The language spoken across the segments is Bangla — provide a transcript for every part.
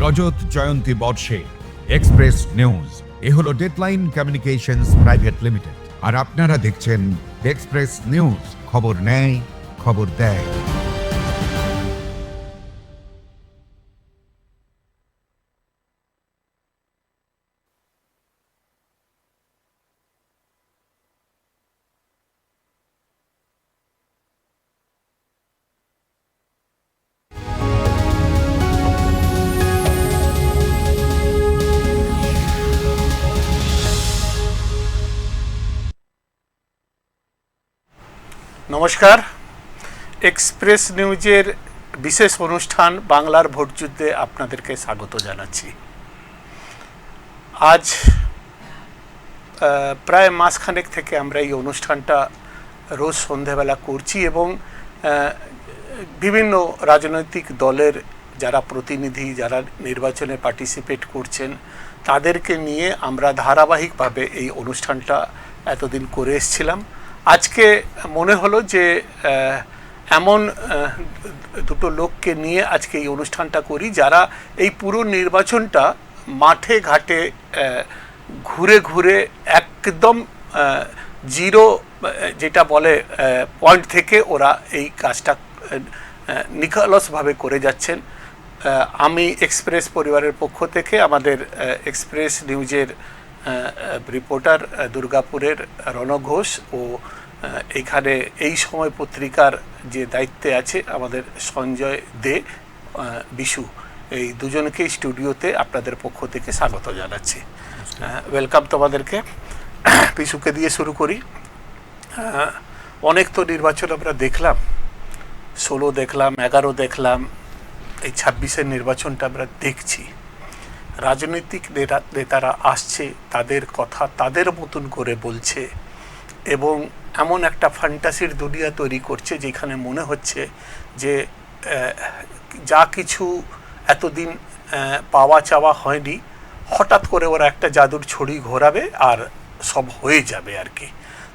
রজত জয়ন্তী বর্ষে এক্সপ্রেস নিউজ এ হলো ডেডলাইন কমিউনিকেশনস প্রাইভেট লিমিটেড, আর আপনারা দেখছেন এক্সপ্রেস নিউজ, খবর নেয় খবর দেয়। নমস্কার, এক্সপ্রেস নিউজের বিশেষ অনুষ্ঠান বাংলার ভোটযুদ্ধে আপনাদেরকে স্বাগত জানাচ্ছি। আজ প্রায় মাসখানেক থেকে আমরা এই অনুষ্ঠানটা রোজ সন্ধেবেলা করছি এবং বিভিন্ন রাজনৈতিক দলের যারা প্রতিনিধি, যারা নির্বাচনে পার্টিসিপেট করছেন, তাদেরকে নিয়ে আমরা ধারাবাহিকভাবে এই অনুষ্ঠানটা এতদিন করে এসেছিলাম। আজকে মনে হলো যে এমন দুটো লোককে নিয়ে আজকে এই অনুষ্ঠানটা করি যারা এই পুরো নির্বাচনটা মাঠে ঘাটে ঘুরে ঘুরে একদম জিরো যেটা বলে পয়েন্ট থেকে ওরা এই কাজটা নিখালসভাবে করে যাচ্ছেন। আমি এক্সপ্রেস পরিবারের পক্ষ থেকে আমাদের এক্সপ্রেস নিউজের রিপোর্টার দুর্গাপুরের রণ ঘোষ ও এখানে এই সময় পত্রিকার যে দায়িত্বে আছে আমাদের সঞ্জয় দে, বিশু, এই দুজনকেই স্টুডিওতে আপনাদের পক্ষ থেকে স্বাগত জানাচ্ছি। ওয়েলকাম তোমাদেরকে। বিশুকে দিয়ে শুরু করি। অনেক তো নির্বাচন আমরা দেখলাম, 16 দেখলাম, 11 দেখলাম, এই 26-এর নির্বাচনটা আমরা দেখছি। রাজনৈতিক নেতারা আসছে, তাদের কথা তাদের মতন করে বলছে এবং এমন একটা ফ্যান্টাসির দুনিয়া তৈরি করছে যেখানে মনে হচ্ছে যে যা কিছু এতদিন পাওয়া চাওয়া হয়নি, হঠাৎ করে ওরা একটা জাদুর ছড়ি ঘোরাবে আর সব হয়ে যাবে আর কি।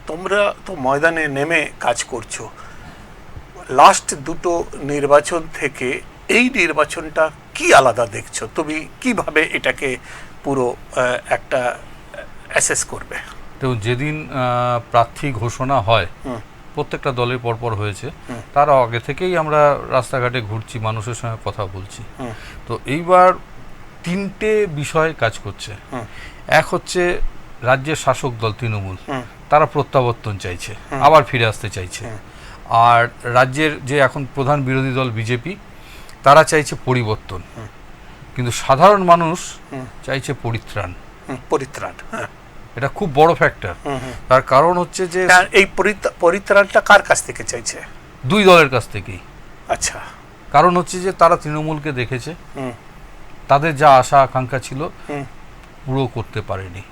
তোমরা তো ময়দানে নেমে কাজ করছো। লাস্ট দুটো নির্বাচন থেকে এই নির্বাচনটা কি আলাদা দেখছো? তুমি কিভাবে এটাকে পুরো একটা অ্যাসেস করবে? তো যেদিন প্রার্থী ঘোষণা হয়, প্রত্যেকটা দলের পরপর হয়েছে, তার আগে থেকেই আমরা রাস্তাঘাটে ঘুরছি, মানুষের সঙ্গে কথা বলছি। তো এইবার তিনটে বিষয় কাজ করছে। এক হচ্ছে রাজ্যের শাসক দল তৃণমূল, তারা প্রত্যাবর্তন চাইছে, আবার ফিরে আসতে চাইছে। আর রাজ্যের যে এখন প্রধান বিরোধী দল বিজেপি, তারা চাইছে পরিবর্তন, কিন্তু সাধারণ মানুষ চাইছে পরিত্রাণ। এটা খুব বড় ফ্যাক্টর। তার কারণ হচ্ছে যে এই পরিত্রাণটা কার কাছ থেকে চাইছে? দুই দলের কাছ থেকেই। আচ্ছা। কারণ হচ্ছে যে তারা তৃণমূলকে দেখেছে, তাদের যা আশা আকাঙ্ক্ষা ছিল পুরো করতে পারেনি।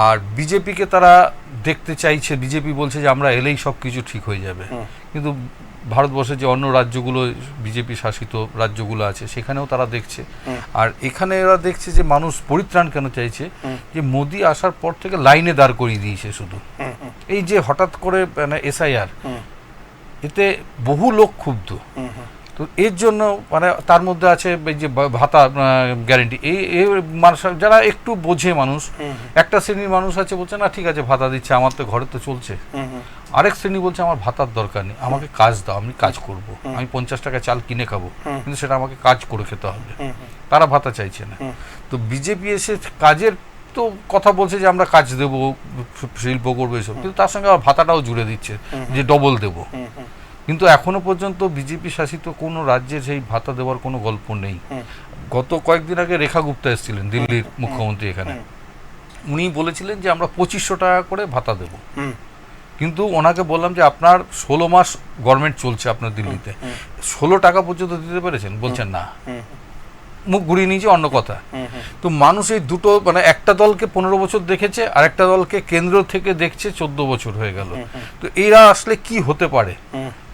আর বিজেপিকে তারা দেখতে চাইছে, বিজেপি বলছে যে আমরা এলেই সব কিছু ঠিক হয়ে যাবে, কিন্তু ভারতবর্ষের যে অন্য রাজ্যগুলো, বিজেপি শাসিত রাজ্যগুলো আছে, সেখানেও তারা দেখছে। আর এখানে এরা দেখছে যে মানুষ পরিত্রাণ কেন চাইছে, যে মোদি আসার পর থেকে লাইনে দাঁড় করিয়ে দিয়েছে শুধু। এই যে হঠাৎ করে এসআইআর, এতে বহু লোক ক্ষুব্ধ। তো এর জন্য তার মধ্যে আছে এই যে ভাতা গ্যারেন্টি, এই মানুষ যারা একটু বোঝে, মানুষ একটা শ্রেণীর মানুষ আছে বলছে না ঠিক আছে ভাতা দিচ্ছে, আমার তো ঘরে তো চলছে। আরেক শ্রেণী বলছে আমার ভাতার দরকার নেই, আমাকে কাজ দাও, আমি কাজ করব, আমি 50 টাকা চাল কিনে খাবো, কিন্তু সেটা আমাকে কাজ করে খেতে হবে। তারা ভাতা চাইছে না। তো বিজেপি এসে কাজের তো কথা বলছে যে আমরা কাজ দেবো, শিল্প করবো, এসব, কিন্তু তার সঙ্গে আবার ভাতাটাও জুড়ে দিচ্ছে যে ডবল দেবো। কিন্তু এখনো পর্যন্ত বিজেপি শাসিত কোনো রাজ্যে সেই ভাতা দেওয়ার কোনো গল্প নেই। গত কয়েকদিন আগে রেখা গুপ্তা এসেছিলেন, দিল্লির মুখ্যমন্ত্রী, এখানে উনি বলেছিলেন যে আমরা 2500 টাকা করে ভাতা দেব। কিন্তু ওনাকে বললাম যে আপনার 16 মাস গভর্নমেন্ট চলছে আপনার দিল্লিতে, 16 টাকা পর্যন্ত দিতে পেরেছেন? বলছেন না, মুখ ঘুরিয়ে নিয়েছে, অন্য কথা। তো মানুষ এই দুটো একটা দলকে 15 বছর দেখেছে, আর একটা দলকে কেন্দ্র থেকে দেখছে 14 বছর হয়ে গেল। তো এরা আসলে কি হতে পারে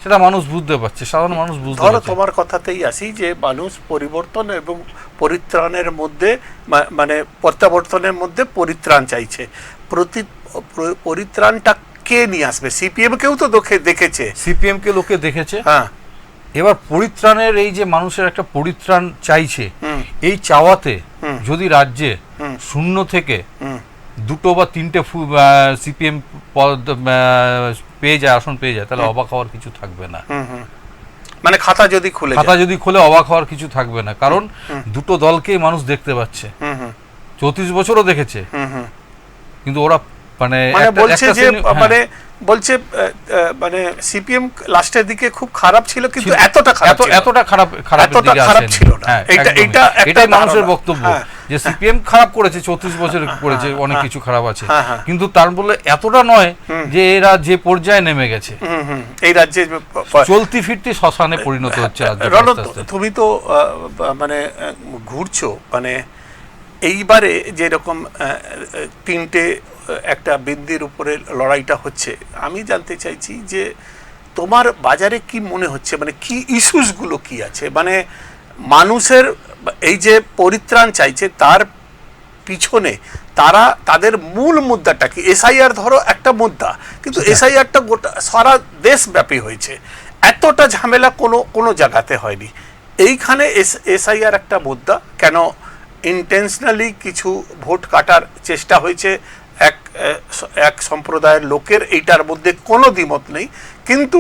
সেটা মানুষ বুঝতে পারছে, সাধারণ মানুষ বুঝতে পারছে। তোমার কথাতেই আসি যে মানুষ পরিবর্তন এবং পরিত্রাণের মধ্যে, প্রত্যাবর্তনের মধ্যে পরিত্রাণ চাইছে। পরিত্রাণটা কে নিয়ে আসবে? সিপিএম কেও তো দেখেছে, সিপিএম কে লোকে দেখেছে। হ্যাঁ, এবার পরিত্রাণের এই যে মানুষের একটা পরিত্রাণ চাইছে, এই চাওয়াতে যদি রাজ্যে শূন্য থেকে 2 বা 3টে সিপিএম পদ পেয়ে যায়, আসন পেয়ে যায়, তাহলে অবাক হওয়ার কিছু থাকবে না। মানে খাতা যদি খুলে অবাক হওয়ার কিছু থাকবে না, কারণ দুটো দলকেই মানুষ দেখতে পাচ্ছে। 34 বছরও দেখেছে, কিন্তু ওরা মানে বলছে মানে সিপিএম লাস্টের দিকে খুব খারাপ ছিল, কিন্তু এতটা খারাপ ছিল না। এটাই মানুষের বক্তব্য, যে সিপিএম খারাপ করেছে, 34 বছর করেছে, অনেক কিছু খারাপ আছে, কিন্তু তার বলে এতটা নয় যে এরা যে পর্যায়ে নেমে গেছে। এই রাজ্যে চলতি ফিরতি শ্মশানে পরিণত হচ্ছে রাজ্য। তুমি তো মানে ঘুরছো, মানে এইবারে যেরকম 3টে একটা বিন্দির উপরে লড়াইটা হচ্ছে, আমি জানতে চাইছি যে তোমার বাজারে কি মনে হচ্ছে, মানে কি ইস্যুসগুলো কি আছে, মানে মানুষের এই যে পরিত্রাণ চাইছে তার পিছনে তাদের মূল মুদ্রাটা কি? এসআইআর ধরো একটা মুদ্রা, কিন্তু এসআইআরটা গোটা সারা দেশব্যাপী হয়েছে, এতটা ঝামেলা কোনো জায়গাতে হয়নি। এইখানে এসআইআর একটা মুদ্রা, কেন ইন্টেনশনালি কিছু ভোট কাটার চেষ্টা হয়েছে এক সম্প্রদায়ের লোকের, এইটার মধ্যে কোনো দ্বিমত নেই, কিন্তু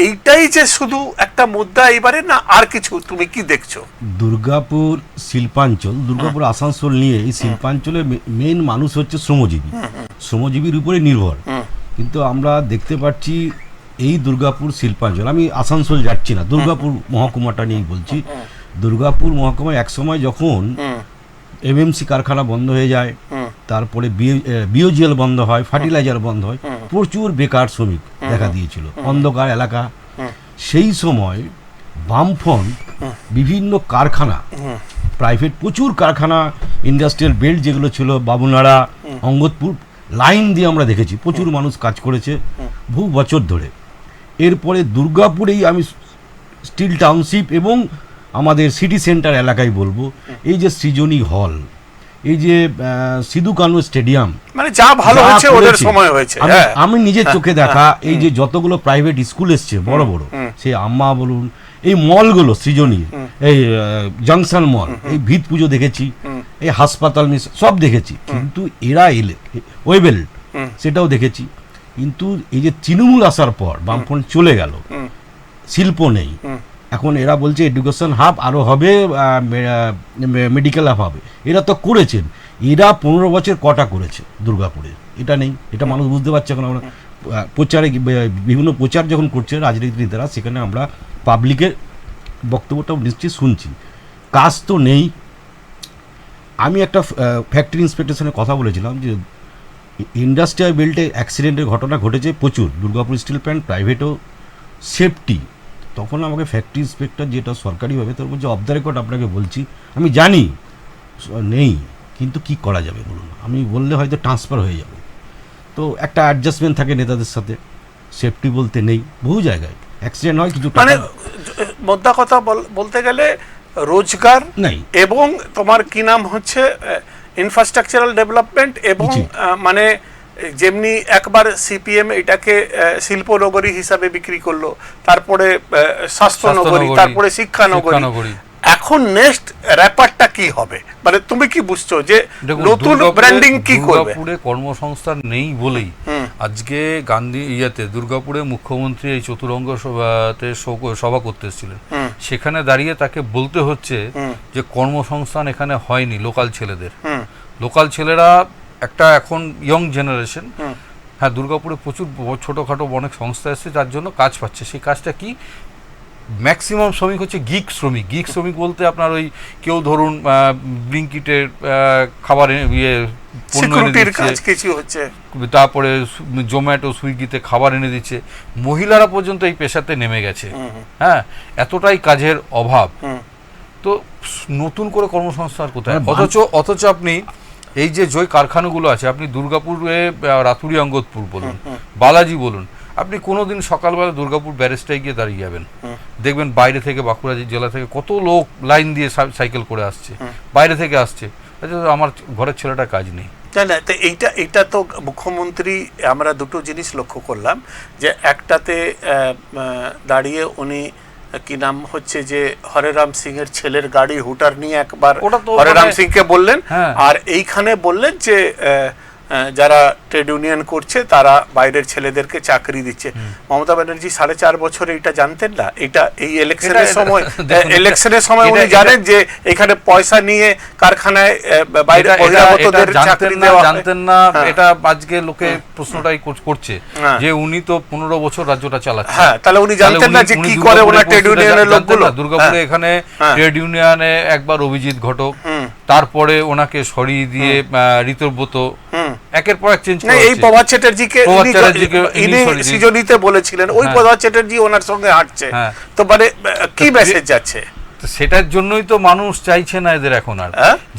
এইটাই যে শুধু একটা মুদ্রা এবারে, না আর কিছু তুমি কি দেখছো? দুর্গাপুর শিল্পাঞ্চল, দুর্গাপুর আসানসোল নিয়ে এই শিল্পাঞ্চলের মেইন মানুষ হচ্ছে শ্রমজীবীর উপরে নির্ভর, কিন্তু আমরা দেখতে পাচ্ছি এই দুর্গাপুর শিল্পাঞ্চল, আমি আসানসোল যাচ্ছি না, দুর্গাপুর মহকুমাটা নিয়েই বলছি। দুর্গাপুর মহকুমায় একসময় যখন এমএমসি কারখানা বন্ধ হয়ে যায়, তারপরে বিওজিএল বন্ধ হয়, ফার্টিলাইজার বন্ধ হয়, প্রচুর বেকার শ্রমিক দেখা দিয়েছিল, অন্ধকার এলাকা। সেই সময় বামফ্রন্ট বিভিন্ন কারখানা, প্রাইভেট প্রচুর কারখানা, ইন্ডাস্ট্রিয়াল বেল্ট যেগুলো ছিল, বাবুনাড়া, অঙ্গদপুর, লাইন দিয়ে আমরা দেখেছি, প্রচুর মানুষ কাজ করেছে বহু বছর ধরে। এরপরে দুর্গাপুরেই আমি স্টিল টাউনশিপ এবং আমাদের সিটি সেন্টার এলাকায় বলবো, এই যে সৃজনী হল, এই যে সিধু কানু স্টেডিয়াম, মানে যা ভালো হয়েছে ওদের সময় হয়েছে, আমি নিজের চোখে দেখা এই যে যতগুলো প্রাইভেট স্কুল এসছে বড় বড়, সেই আম্মা বলুন, এই মলগুলো সৃজনীর, এই জাংশন মল, এই ভিত পুজো দেখেছি, এই হাসপাতাল সব দেখেছি, কিন্তু এরা এলে ওয়েবেল সেটাও দেখেছি। কিন্তু এই যে তৃণমূল আসার পর বামফ্রন্ট চলে গেল, শিল্প নেই, এখন এরা বলছে এডুকেশন হাব আরও হবে, মেডিকেল হাব হবে। এরা তো করেছেন, এরা 15 বছর কটা করেছে দুর্গাপুরে, এটা নেই, এটা মানুষ বুঝতে পারছে। এখন আমরা প্রচারে বিভিন্ন প্রচার যখন করছে রাজনীতিবিদরা, সেখানে আমরা পাবলিকের বক্তব্যটাও নিশ্চয়ই শুনছি, কাজ তো নেই। আমি একটা ফ্যাক্টরি ইন্সপেক্টরের কথা বলেছিলাম যে ইন্ডাস্ট্রিয়াল বেল্টে অ্যাক্সিডেন্টের ঘটনা ঘটেছে প্রচুর, দুর্গাপুর স্টিল প্ল্যান্ট, প্রাইভেটও, সেফটি। তখন আমাকে ফ্যাক্টরি ইন্সপেক্টর, যেটা সরকারিভাবে, তোর বলছে অফ দ্য রেকর্ড আপনাকে বলছি, আমি জানি নেই, কিন্তু কি করা যাবে বলুন, আমি বললে হয়তো ট্রান্সফার হয়ে যাবে। তো একটা অ্যাডজাস্টমেন্ট থাকে নেতাদের সাথে, সেফটি বলতে নেই, বহু জায়গায় অ্যাক্সিডেন্ট হয়, কিছু মানে মোদ্দা কথা বলতে গেলে রোজগার নেই, এবং তোমার কি নাম হচ্ছে ইনফ্রাস্ট্রাকচারাল ডেভেলপমেন্ট, এবং মানে যেমনি একবার সিপিএম এটাকে শিল্পনগরী হিসাবে বিক্রি করলো, তারপরে স্বাস্থ্য নগরী, তারপরে শিক্ষা নগরী, এখন নেক্সট র্যাপারটা কি হবে, মানে তুমি কি বুঝছো যে নতুন ব্র্যান্ডিং কি করবে? দুর্গাপুরে কর্মসংস্থান নেই বলেই আজকে দুর্গাপুরে মুখ্যমন্ত্রী এই চতুরঙ্গ সভাতে সভা করতে এসেছিলেন, সেখানে দাঁড়িয়ে তাকে বলতে হচ্ছে যে কর্মসংস্থান এখানে হয়নি লোকাল ছেলেরা একটা এখন ইয়ং জেনারেশন, হ্যাঁ দুর্গাপুরে প্রচুর ছোটোখাটো অনেক সংস্থা এসেছে যার জন্য কাজ পাচ্ছে। সেই কাজটা কি, ম্যাক্সিমাম শ্রমিক হচ্ছে গিগ শ্রমিক বলতে আপনার ওই কেউ ধরুন ব্লিঙ্কিটের খাবার পণ্য এনে দিচ্ছে, তারপরে জোম্যাটো সুইগিতে খাবার এনে দিচ্ছে, মহিলারা পর্যন্ত এই পেশাতে নেমে গেছে। হ্যাঁ, এতটাই কাজের অভাব, তো নতুন করে কর্মসংস্থান কোথায়? অথচ আপনি এই যে কারখানাগুলো আছে, আপনি দুর্গাপুরে রাতুরি অঙ্গদপুর বলুন, বালাজি বলুন, আপনি কোনোদিন সকালবেলা দুর্গাপুর ব্যারেজটায় গিয়ে দাঁড়িয়ে যাবেন, দেখবেন বাইরে থেকে বাঁকুড়া জেলা থেকে কত লোক লাইন দিয়ে সাইকেল করে আসছে, বাইরে থেকে আসছে, আমার ঘরের ছেলেটা কাজ নেই। না, তো এইটা তো মুখ্যমন্ত্রী, আমরা দুটো জিনিস লক্ষ্য করলাম, যে একটাতে দাঁড়িয়ে উনি কি নাম হচ্ছে যে হরেরাম সিং এর ছেলের গাড়ি হুটার নিয়ে একবার ওটা তো হরেরাম মানে- সিংকে বললেন, হ্যাঁ। আর এইখানে বললেন যে যারা ট্রেড ইউনিয়ন করছে তারা বাইরের ছেলেদেরকে চাকরি দিচ্ছে। মমতা ব্যানার্জি 4.5 বছরে এটা জানতেন না? এটা এই ইলেকশনের সময়, ইলেকশনের সময় উনি জানেন যে এখানে পয়সা নিয়ে কারখানায় বাইরে বহিরাগতদের চাকরি দেওয়া হয়। জানতেন না, এটা আজকে লোকে প্রশ্নটাই করছে যে উনি তো 15 বছর রাজ্যটা চালাচ্ছেন। হ্যাঁ, তাহলে উনি জানতেন না যে কি করে ওনার ট্রেড ইউনিয়নের লোকগুলো? দুর্গাপুরে এখানে ট্রেড ইউনিয়নে একবার অভিজিৎ ঘটক, তারপরে ওনাকে সরিয়ে দিয়ে ঋতব্রত, একের পর এক চেঞ্জ না, এই প্রভাত চ্যাটার্জিকে ইনি সৃজনীতে বলেছিলেন, ওই প্রভাত চ্যাটার্জি ওনার সঙ্গে হাঁটছে। তো মানে কি মেসেজ যাচ্ছে? সেটার জন্যই তো মানুষ চাইছে না এদের এখন আর,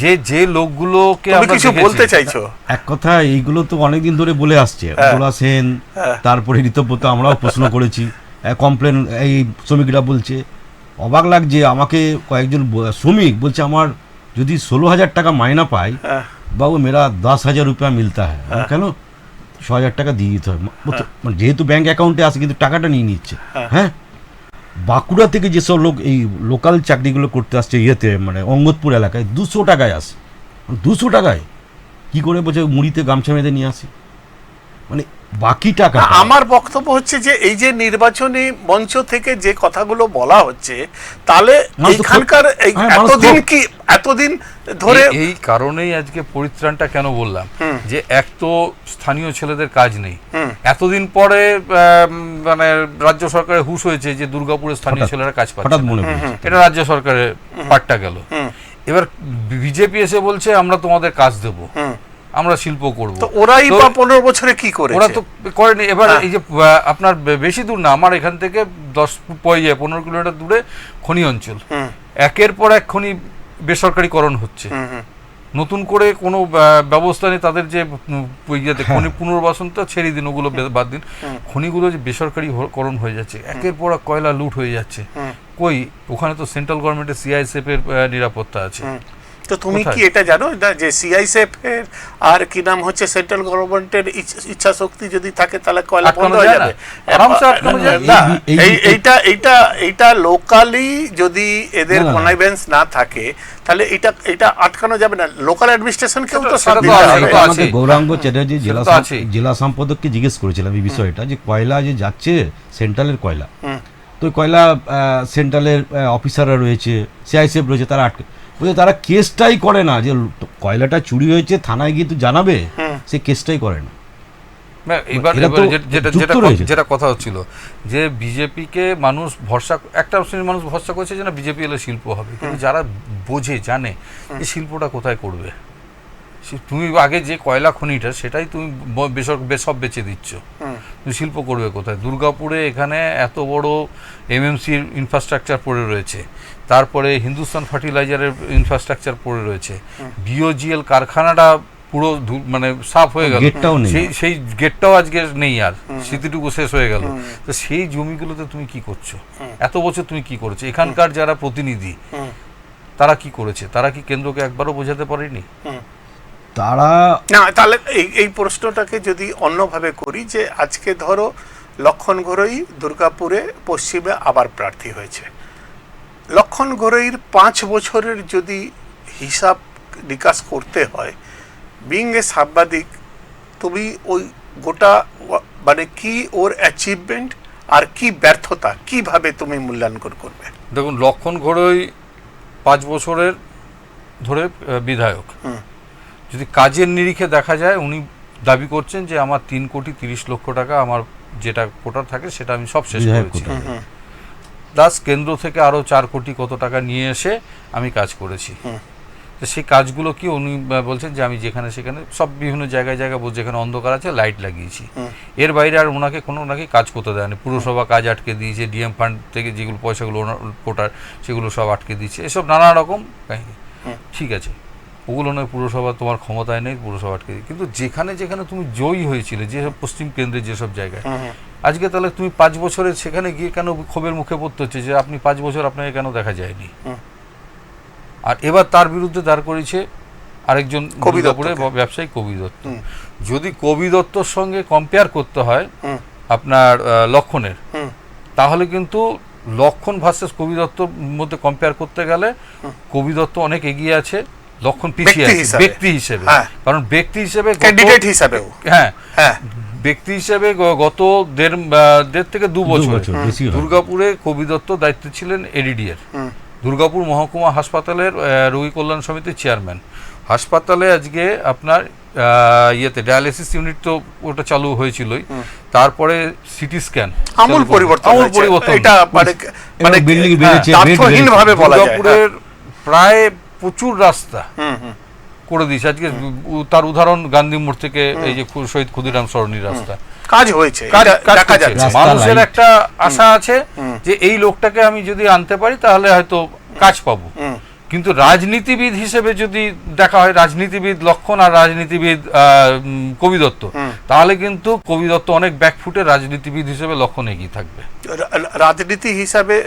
যে যে লোকগুলোকে তুমি আমরা কিছু বলতে চাইছো? এক কথা এইগুলো তো অনেকদিন ধরে বলে আসছে, ভোলা সেন, তারপরে ঋতব্রত, আমরাও প্রশ্ন করেছি, কমপ্লেন এই শ্রমিকরা বলছে। অবাক লাগছে আমাকে, কয়েকজন শ্রমিক বলছে আমার যদি 16,000 টাকা মাইনা পাই বাবু, মেরা 10,000 রুপিয়া মিলতা হ্যাঁ। কেন? 6,000 টাকা দিয়ে দিতে হয়, মানে যেহেতু ব্যাংক অ্যাকাউন্টে আসে কিন্তু টাকাটা নিয়ে নিচ্ছে। হ্যাঁ, বাঁকুড়া থেকে যেসব লোক এই লোকাল চাকরিগুলো করতে আসছে ইয়েতে, মানে অঙ্গদপুর এলাকায় 200 টাকায় আসে। 200 টাকায় কি করে বলছে মুড়িতে গামছা বেঁধে নিয়ে আসে, মানে বাকি টাকা। আমার বক্তব্য হচ্ছে যে এই যে নির্বাচনী মঞ্চ থেকে যে কথাগুলো বলা হচ্ছে, তাহলে এইখানকার এতদিন ধরে এই কারণেই আজকে পরিত্রাণটা কেন বললাম, যে এক তো স্থানীয় ছেলেদের কাজ নেই, এতদিন পরে মানে রাজ্য সরকারের হুঁশ হয়েছে যে দুর্গাপুরের স্থানীয় ছেলেরা কাজ পাচ্ছে, এটা রাজ্য সরকারের পাট্টা গেল। এবার বিজেপি এসে বলছে আমরা তোমাদের কাজ দেবো, আমরা শিল্প করব। তো ওরাই বা 15 বছরে কি করেছে? ওরা তো করেনি। এবার এই যে আপনার বেশি দূর না, আমার এখান থেকে 15 কিলোমিটার দূরে খনি অঞ্চল, একের পর এক খনি বেসরকারিকরণ হচ্ছে, নতুন করে কোনো ব্যবস্থা নেই তাদের যে খনি পুনর্বাসন তো ছেড়ে দিন, ওগুলো বাদ দিন, খনিগুলো যে বেসরকারিকরণ হয়ে যাচ্ছে, একের পর এক কয়লা লুট হয়ে যাচ্ছে। কই, ওখানে তো সেন্ট্রাল গভর্নমেন্টের সিআইএসএফ এর নিরাপত্তা আছে। তো তুমি কি এটা জানো না যে সিআইএসএফ এর আর কি নাম হচ্ছে সেন্ট্রাল গভর্নমেন্টের ইচ্ছা শক্তি যদি থাকে তাহলে কয়লা বন্ধ হয়ে যাবে? এইটা লোকালি যদি এদের কনভিন্স না থাকে তাহলে এটা আটকানো যাবে না। লোকাল অ্যাডমিনিস্ট্রেশন কেউ তো সাথে আমাদের গৌরাঙ্গ চ্যাটার্জি জেলা সম্পাদককে জিজ্ঞেস করেছিলাম এই বিষয়টা, যে কয়লা যে যাচ্ছে সেন্ট্রালের কয়লা, তো কয়লা সেন্ট্রালের অফিসাররা রয়েছে, সিআইএসএফ রয়েছে, তারা আটকে বলছে তারা কেসটাই করে না, যে কয়লাটা চুরি হয়েছে থানায় গিয়ে তো জানাবে, সে কেসটাই করে না। এবার যেটা কথা হচ্ছিল যে বিজেপিকে মানুষ ভরসা, একটা শ্রেণীর মানুষ ভরসা করছে যে না বিজেপি এলে শিল্প হবে, কিন্তু যারা বোঝে জানে যে শিল্পটা কোথায় করবে, তুমি আগে যে কয়লা খনিটা সেটাই তুমি সব বেচে দিচ্ছ, তুমি শিল্প করবে কোথায়? দুর্গাপুরে এখানে এত বড় এমএমসির ইনফ্রাস্ট্রাকচার পড়ে রয়েছে, তারপরে হিন্দুস্তান ফার্টিলাইজারের ইনফ্রাস্ট্রাকচার পড়ে রয়েছে, বিওজিএল কারখানাটা পুরো মানে সাফ হয়ে গেল, সেই গেটটাও আজকে নেই, আর স্মৃতিটুকু শেষ হয়ে গেল। তো সেই জমিগুলোতে তুমি কি করছো? এত বছর তুমি কি করেছো? এখানকার যারা প্রতিনিধি তারা কি করেছে? তারা কি কেন্দ্রকে একবারও বোঝাতে পারেনি? তারা না, তাহলে এই প্রশ্নটাকে যদি অন্যভাবে করি, যে আজকে ধরো লক্ষণ ঘরোই দুর্গাপুরে পশ্চিমে আবার প্রার্থী হয়েছে, লক্ষণ ঘরোইর 5 বছরের যদি হিসাব নিকাশ করতে হয়, বিং এ সাংবাদিক, তুমি ওই গোটা মানে কি ওর অ্যাচিভমেন্ট আর কি ব্যর্থতা কিভাবে তুমি মূল্যায়ন করবে? দেখুন, লক্ষণ ঘরোই 5 বছরের ধরে বিধায়ক, যদি কাজের নিরিখে দেখা যায় উনি দাবি করছেন যে আমার 3,30,00,000 টাকা আমার যেটা কোটা থাকে সেটা আমি সব শেষ করেছি, প্লাস কেন্দ্র থেকে আরও 4 কোটি কত টাকা নিয়ে এসে আমি কাজ করেছি। তো সেই কাজগুলো কি উনি বলছেন যে আমি যেখানে সেখানে সব বিভিন্ন জায়গায় যেখানে অন্ধকার আছে লাইট লাগিয়েছি, এর বাইরে আর ওনাকে ওনাকে কাজ করতে দেয়নি। পুরসভা কাজ আটকে দিয়েছে, ডিএম ফান্ড থেকে যেগুলো পয়সাগুলো কোটার সেগুলো সব আটকে দিচ্ছে, এসব নানা রকম কাহিনী। ঠিক আছে, ওগুলো নয় পুরসভা তোমার ক্ষমতায় নেই, পুরসভা আটকে দিই, কিন্তু যেখানে যেখানে তুমি জয়ী হয়েছিলে, যেসব পশ্চিম কেন্দ্রের যেসব জায়গায়, আজকে তাহলে তুমি 5 বছরে সেখানে গিয়ে কেন ক্ষোভের মুখে পড়তে হচ্ছে যে আপনি 5 বছর আপনাকে কেন দেখা যায়নি? আর এবার তার বিরুদ্ধে দাঁড় করেছে আরেকজন ব্যবসায়ী কবি দত্ত। যদি কবি দত্তর সঙ্গে কম্পেয়ার করতে হয় আপনার লক্ষণের, তাহলে কিন্তু লক্ষণ ভার্সেস কবি দত্তর মধ্যে কম্পেয়ার করতে গেলে কবি দত্ত অনেক এগিয়ে আছে, লক্ষণ পিছিয়ে ব্যক্তি আছে হিসাবে। ব্যক্তি হিসেবে। হ্যাঁ। কারণ ব্যক্তি হিসেবে ক্যান্ডিডেট হিসাবেও হ্যাঁ হ্যাঁ ব্যক্তি হিসেবে গত দেড় থেকে দু বছর বেশি হয়। দুর্গাপুরে কবি দত্ত দায়িত্বে ছিলেন এডিডিএর, দুর্গাপুর মহকুমা হাসপাতালের রোগী কল্যাণ সমিতির চেয়ারম্যান। হাসপাতালে আজকে আপনার ইয়েতে ডায়ালিসিস ইউনিট তো ওটা চালু হয়েছিলই, তারপরে সিটি স্ক্যান আমূল পরিবর্তন আমূল হয়েছে। পরিবর্তন। এটা মানে বিল্ডিং বেড়েছে, বেড তাৎপর্যহীন বেড়েছে। ভাবে বলা যায়। দুর্গাপুরের প্রায় প্রচুর রাস্তা করে দিয়েছে আজকে। তার উদাহরণ গান্ধী মোড় থেকে এই যে শহীদ ক্ষুদিরাম সরণির রাস্তা কাজ হয়েছে, কাজ এটা দেখা করছে। যাচ্ছে। রাস্তা মানুষের লাইট। একটা আশা আছে যে এই লোকটাকে আমি যদি আনতে পারি তাহলে হয়তো কাজ পাবো। কিন্তু রাজনীতিবিদ হিসেবে যদি দেখা হয়, রাজনীতিবিদ লক্ষণ আর রাজনীতিবিদ কবি দত্ত, তাহলে কিন্তু কবি দত্ত অনেক ব্যাকফুটে, রাজনীতিবিদ হিসেবে লক্ষণ এগিয়ে থাকবে।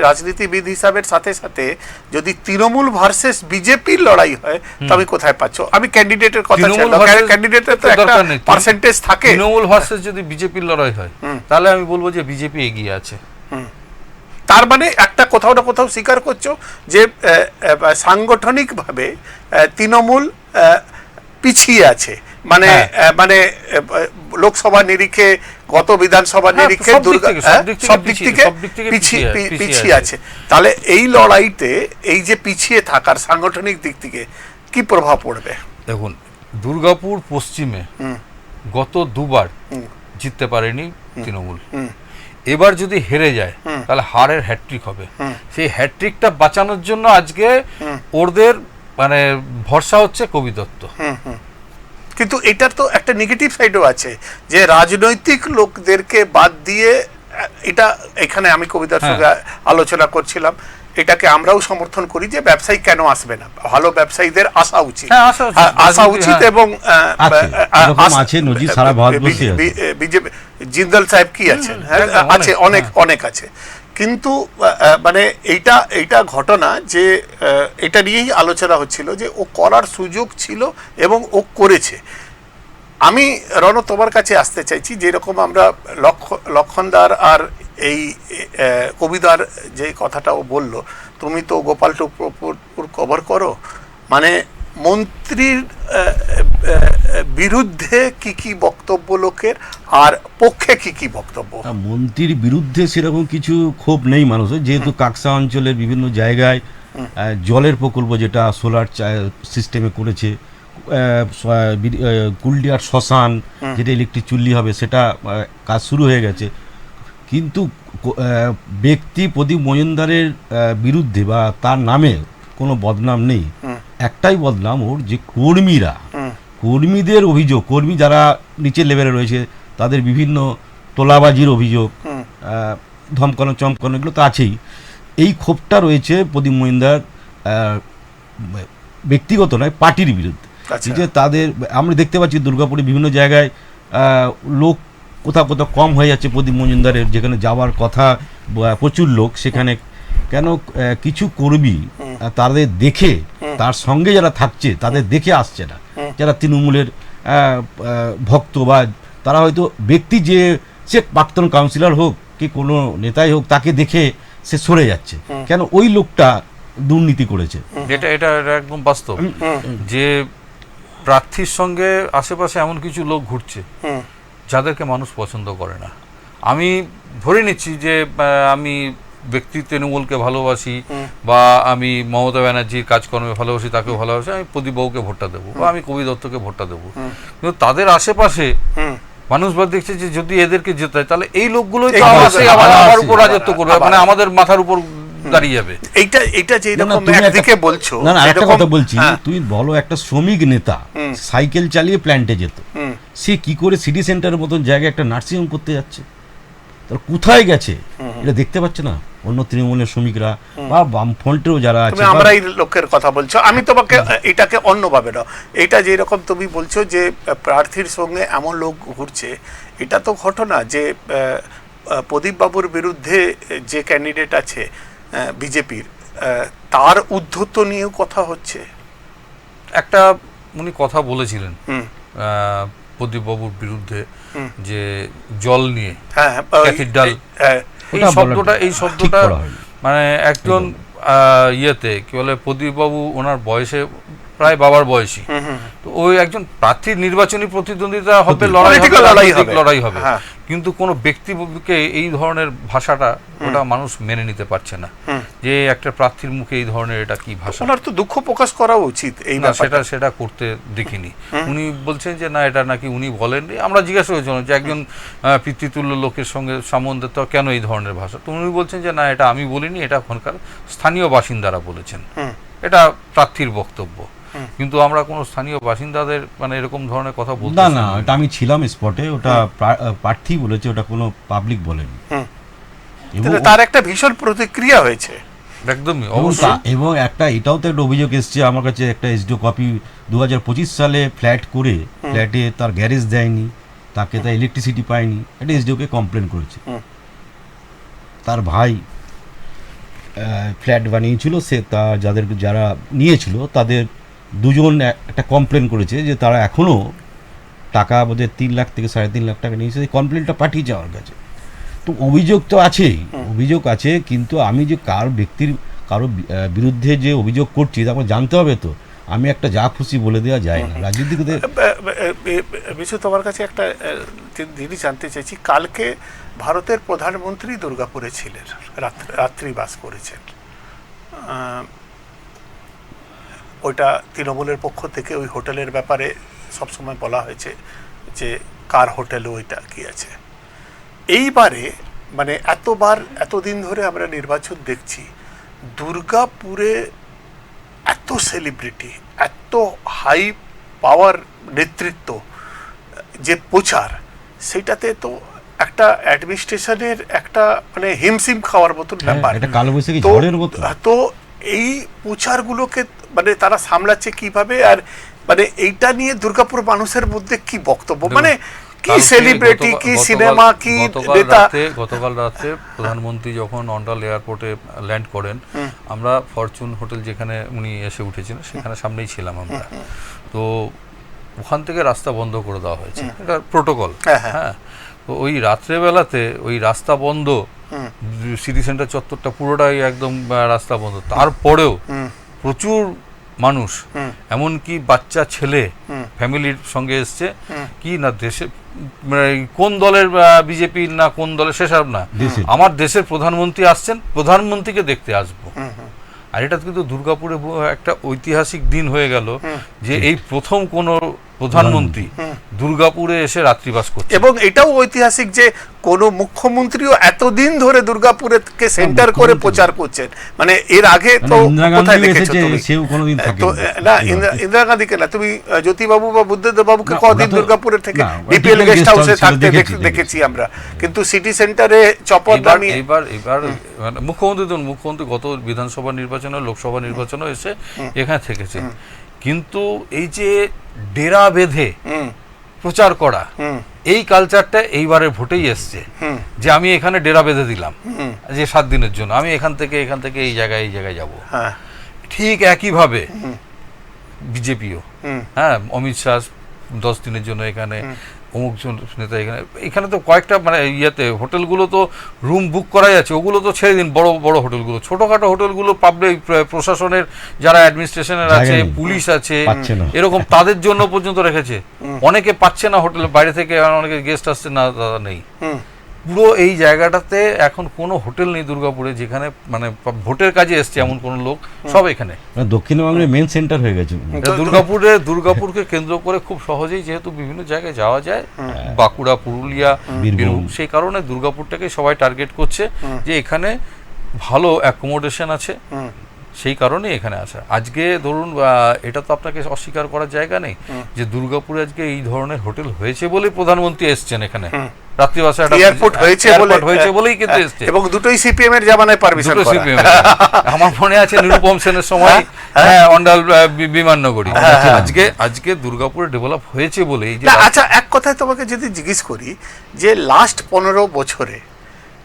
রাজনীতিবিদ হিসাবের সাথে সাথে যদি তৃণমূল ভার্সেস বিজেপির লড়াই হয় তবে কোথায় পাচ্ছ? আমি ক্যান্ডিডেটের কথা তৃণমূল ছিলাম, versus- ক্যান্ডিডেটের তো একটা দরকার নেই। পার্সেন্টেজ থাকে। তৃণমূল ভার্সেস যদি বিজেপির লড়াই হয় তাহলে আমি বলবো যে বিজেপি এগিয়ে আছে। তার মানে একটা কোথাও না কোথাও স্বীকার করছো যে সাংগঠনিকভাবে তৃণমূল পিছিয়ে আছে, মানে মানে লোকসভা নিরিখে, গত বিধানসভা নিরিখে সব দিক দুর্গা থেকে, সব দিক থেকে সব দিক থেকে পিছিয়ে পিছিয়ে আছে। তাহলে এই লড়াইতে এই যে পিছিয়ে থাকার সাংগঠনিক দিক থেকে কি প্রভাব পড়বে? দেখুন, দুর্গাপুর পশ্চিমে গত দুবার জিততে পারেনি তৃণমূল। এবার যদি হেরে যায় তাহলে হারের হ্যাট্রিক হবে। সেই হ্যাট্রিকটা বাঁচানোর জন্য আজকে ওদের মানে ভরসা হচ্ছে কবি দত্ত। কিন্তু এটার তো একটা নেগেটিভ সাইডও আছে, যে রাজনৈতিক লোকদেরকে বাদ দিয়ে এটা, এখানে আমি কবিতার সঙ্গে আলোচনা করছিলাম, এটাকে আমরাও সমর্থন করি যে ব্যবসায়ী কেন আসবে না, ভালো ব্যবসায়ীদের আসা উচিত, আসা উচিত। এবং আছে নজির সারা ভারতবর্ষে আছে। বিজেপি জিন্দল সাহেব কি আছেন, আছে, অনেক আছে। কিন্তু মানে এইটা ঘটনা যে এটা নিয়েই আলোচনা হচ্ছিল যে ও করার সুযোগ ছিল এবং ও করেছে। আমি রণ তোমার কাছে আসতে চাইছি, যেরকম আমরা লক্ষণদার আর এই কবিদার যে কথাটা ও বললো, তুমি তো গোপালপুর কভার করো, মানে মন্ত্রীর বিরুদ্ধে কি কি বক্তব্য লোকের আর পক্ষে কি কি বক্তব্য? মন্ত্রীর বিরুদ্ধে সেরকম কিছু ক্ষোভ নেই মানুষের, যেহেতু কাকসা অঞ্চলের বিভিন্ন জায়গায় জলের প্রকল্প যেটা সোলার সিস্টেমে করেছে, কুলডিয়ার শ্মশান যেটা ইলেকট্রিক চুল্লি হবে সেটা কাজ শুরু হয়ে গেছে। কিন্তু ব্যক্তি প্রদীপ মজুমদারের বিরুদ্ধে বা তার নামে কোনো বদনাম নেই। একটাই বদনাম ওর যে কর্মীদের অভিযোগ, কর্মী যারা নিচের লেভেলে রয়েছে তাদের বিভিন্ন তোলাবাজির অভিযোগ, ধমকানো চমকানো, এগুলো তো আছেই। এই ক্ষোভটা রয়েছে প্রদীপ মজুমদার ব্যক্তিগত নয়, পার্টির বিরুদ্ধে। যে তাদের আমরা দেখতে পাচ্ছি দুর্গাপুরে বিভিন্ন জায়গায় লোক কোথাও কম হয়ে যাচ্ছে প্রদীপ মজুমদারের, যেখানে যাওয়ার কথা প্রচুর লোক, সেখানে কেন কিছু কর্মী তাদের দেখে, তার সঙ্গে যারা থাকছে তাদের দেখে আসছে না, যারা তৃণমূলের ভক্ত বা তারা হয়তো ব্যক্তি, যে সে প্রাক্তন কাউন্সিলর হোক কি কোনো নেতাই হোক, তাকে দেখে সে সরে যাচ্ছে, কেন ওই লোকটা দুর্নীতি করেছে। এটা একদম বাস্তব যে প্রার্থীর সঙ্গে আশেপাশে এমন কিছু লোক ঘুরছে যাদেরকে মানুষ পছন্দ করে না। আমি ধরে নিচ্ছি যে আমি ব্যক্তি তৃণমূলকে ভালোবাসি বা আমি মমতা ব্যানার্জির কাজকর্মে ভালোবাসি, তাকেও ভালোবাসি, আমি প্রদীপবাবুকে ভোটটা দেবো বা আমি কবি দত্তকে ভোটটা দেবো। কিন্তু তাদের আশেপাশে মানুষ দেখছে যে যদি এদেরকে জেতায় তাহলে এই লোকগুলোই তো আমার উপর রাজত্ব করবে, মানে আমাদের মাথার উপর দাঁড়িয়ে যাবে। এইটা যে এরকম একদিকে বলছো, না একটা কথা বলছি, তুমি বলো একটা শ্রমিক নেতা সাইকেল চালিয়ে প্ল্যান্টে যেত, সে কি করে সিটি সেন্টারের মতন জায়গায় একটা নার্সিংহোম করতে যাচ্ছে? তার কোথায় গেছে এটা দেখতে পাচ্ছে না অন্য তৃণমূলের শ্রমিকরা বা বামফ্রন্টেও যারা আছে? আমরা এই লোকের কথা বলছো, আমি তোমাকে এটাকে অন্যভাবে না, এটা যে রকম তুমি বলছো যে প্রার্থীর সঙ্গে এমন লোক ঘুরছে, এটা তো ঘটনা যে প্রদীপ বাবুর বিরুদ্ধে যে ক্যান্ডিডেট আছে বিজেপির, তার উদ্ধত্ত নিয়েও কথা হচ্ছে। একটা উনি কথা বলেছিলেন প্রদীপ বাবুর বিরুদ্ধে যে জল নিয়ে, এই শব্দটা মানে একজন ইয়েতে কি বলে প্রদীপবাবু ওনার বয়সে প্রায় বাবার বয়সী, তো ওই একজন প্রার্থীর নির্বাচনী প্রতিদ্বন্দ্বিতা হবে, লড়াই হবে, কিন্তু কোনো ব্যক্তিকে এই ধরনের ভাষাটা ওটা মানুষ মেনে নিতে পারছে না, যে একটা প্রার্থীর মুখে এই ধরনের এটা কি ভাষা। ওনার তো দুঃখ প্রকাশ করা উচিত এই না, সেটা করতে দেখিনি। উনি বলছেন যে না, এটা নাকি উনি বলেননি। আমরা জিজ্ঞাসা করেছিলাম যে একজন পিতৃতুল্য লোকের সঙ্গে সম্বন্ধে তো কেন এই ধরনের ভাষা, তো উনি বলছেন যে না, এটা আমি বলিনি, এটা ওখানকার স্থানীয় বাসিন্দারা বলেছেন, এটা প্রার্থীর বক্তব্য। কিন্তু আমরা কোনো স্থানীয় বাসিন্দাদের মানে এরকম ধরনের কথা বলতে না, এটা আমি ছিলাম স্পটে, ওটা প্রার্থী বলেছে, ওটা কোনো পাবলিক বলেনি। তার একটা ভীষণ প্রতিক্রিয়া হয়েছে একদমই অবশ্যই। এবং এটাও তো একটা অভিযোগ এসছে আমার কাছে, একটা এসডিও কপি 2025 সালে ফ্ল্যাট করে ফ্ল্যাটে তার গ্যারেজ দেয়নি, তাকে তার ইলেকট্রিসিটি পায়নি, এটা এসডিওকে কমপ্লেন করেছে। তার ভাই ফ্ল্যাট বানিয়েছিল, সে যারা নিয়েছিল তাদের দুজন একটা কমপ্লেন করেছে যে তারা এখনও টাকা বোধহয় 3 লাখ থেকে 3.5 লাখ টাকা নিয়েছে, এই কমপ্লেনটা পাঠিয়ে যাওয়ার কাছে। তো অভিযোগ তো আছেই, অভিযোগ আছে, কিন্তু আমি যে কারো বিরুদ্ধে যে অভিযোগ করছি তারপর জানতে হবে তো, আমি একটা যা খুশি বলে দেওয়া যায় না রাজনীতিতে। বিশু, তোমার কাছে একটা জিনিস জানতে চাইছি, কালকে ভারতের প্রধানমন্ত্রী দুর্গাপুরে ছিলেন, রাত্রিবাস করেছেন, ওইটা তৃণমূলের পক্ষ থেকে ওই হোটেলের ব্যাপারে সবসময় বলা হয়েছে যে কার হোটেলে ওইটা কি আছে। এইবারে মানে এতদিন ধরে আমরা নির্বাচন দেখছি, দুর্গাপুরে এত সেলিব্রিটি, এত হাই পাওয়ার নেতৃত্ব যে প্রচার, সেটাতে তো একটা অ্যাডমিনিস্ট্রেশনের একটা মানে হিমশিম খাওয়ার মতন ব্যাপার। তো এই প্রচারগুলোকে মানে তারা সামলাচ্ছে কিভাবে, আর মানে এইটা নিয়ে দুর্গাপুর মানুষের মধ্যে কি বক্তব্য, মানে কি সেলিব্রিটি, কি সিনেমা, কি নেতা। গতকাল রাতে প্রধানমন্ত্রী যখন অন্ডাল এয়ারপোর্টে ল্যান্ড করেন, আমরা ফরচুন হোটেল যেখানে উনি এসে উঠেছিলেন সেখানে সামনেই ছিলাম আমরা, তো ওখান থেকে রাস্তা বন্ধ করে দেওয়া হয়েছে, এটা প্রোটোকল। হ্যাঁ, তো ওই রাত্রেবেলাতে ওই রাস্তা বন্ধ, সিটি সেন্টার চত্বরটা পুরোটাই একদম রাস্তা বন্ধ, তারপরেও প্রচুর মানুষ, এমনকি বাচ্চা ছেলে ফ্যামিলির সঙ্গে এসছে, কি না দেশে কোন দলের বিজেপি না কোন দলের সেসব না, আমার দেশের প্রধানমন্ত্রী আসছেন, প্রধানমন্ত্রীকে দেখতে আসবো। আর এটা কিন্তু দুর্গাপুরে একটা ঐতিহাসিক দিন হয়ে গেল যে এই প্রথম কোন প্রধানমন্ত্রী দুর্গাপুরে এসে রাত্রিবাস করছে, এবং এটাও ঐতিহাসিক যে কোন মুখ্যমন্ত্রীও এতদিন ধরে দুর্গাপুরকে সেন্টার করে প্রচার করছেন। মানে এর আগে তো কোথায় দেখেছো তুমি? না, ইন্দিরা গান্ধীকে না, তুমি জ্যোতিবাবু বা বুদ্ধদেব বাবুকে কদিন দুর্গাপুরের থেকে ডিপিএল গেস্ট হাউসে থাকতে দেখেছি আমরা, কিন্তু সিটি সেন্টারে চপর দামি। এবার মুখ্যমন্ত্রী গত বিধানসভা নির্বাচনে, লোকসভা নির্বাচনে এসে এখানে থেকেছে, কিন্তু এই যে ডেরা বেঁধে প্রচার করা, এই কালচারটা এইবারের ভোটেই এসছে, যে আমি এখানে ডেরা বেঁধে দিলাম যে 7 দিনের জন্য, আমি এখান থেকে এই জায়গায় যাব। ঠিক একইভাবে বিজেপিও, হ্যাঁ, অমিত শাহ 10 দিনের জন্য এখানে, অমুক নেতা এখানে তো কয়েকটা মানে ইয়েতে হোটেলগুলো তো রুম বুক করাই আছে, ওগুলো তো ছেড়ে দিন, বড় বড় হোটেলগুলো, ছোটখাটো হোটেলগুলো পাবলিক প্রশাসনের যারা অ্যাডমিনিস্ট্রেশনের আছে, পুলিশ আছে, এরকম তাদের জন্য পর্যন্ত রেখেছে। অনেকে পাচ্ছে না হোটেলে, বাইরে থেকে অনেকে গেস্ট আসছে না, দাদা নেই। পুরো এই জায়গাটাতে এখন কোনো হোটেল নেই দুর্গাপুরে যেখানে মানে ভোটের কাজে এসছে এমন কোন লোক, সব এখানে দক্ষিণবঙ্গের মেন সেন্টার হয়ে গেছে। দুর্গাপুরকে কেন্দ্র করে খুব সহজেই যেহেতু বিভিন্ন জায়গায় যাওয়া যায়, বাঁকুড়া, পুরুলিয়া, বীরভূম, সেই কারণে দুর্গাপুরটাকে সবাই টার্গেট করছে যে এখানে ভালো অ্যাকোমোডেশন আছে, সেই কারণে এখানে আসা। আজকে ধরুন, এটা তো আপনাকে অস্বীকার করার জায়গা নেই যে দুর্গাপুরে আজকে এই ধরনের হোটেল হয়েছে বলে প্রধানমন্ত্রী এসছেন এখানে, রাত্রিবাসে এয়ারপোর্ট হয়েছে বলেই কিন্তু এসছে, এবং দুটোই সিপিএম এর জামানায় পারমিশন করা। আমার মনে আছে নিরুপম সেনের সময় অন্ডাল বিমাননগরী। আজকে দুর্গাপুরে ডেভেলপ হয়েছে বলেই। আচ্ছা, এক কথায় তোমাকে যদি জিজ্ঞেস করি যে লাস্ট 15 বছরে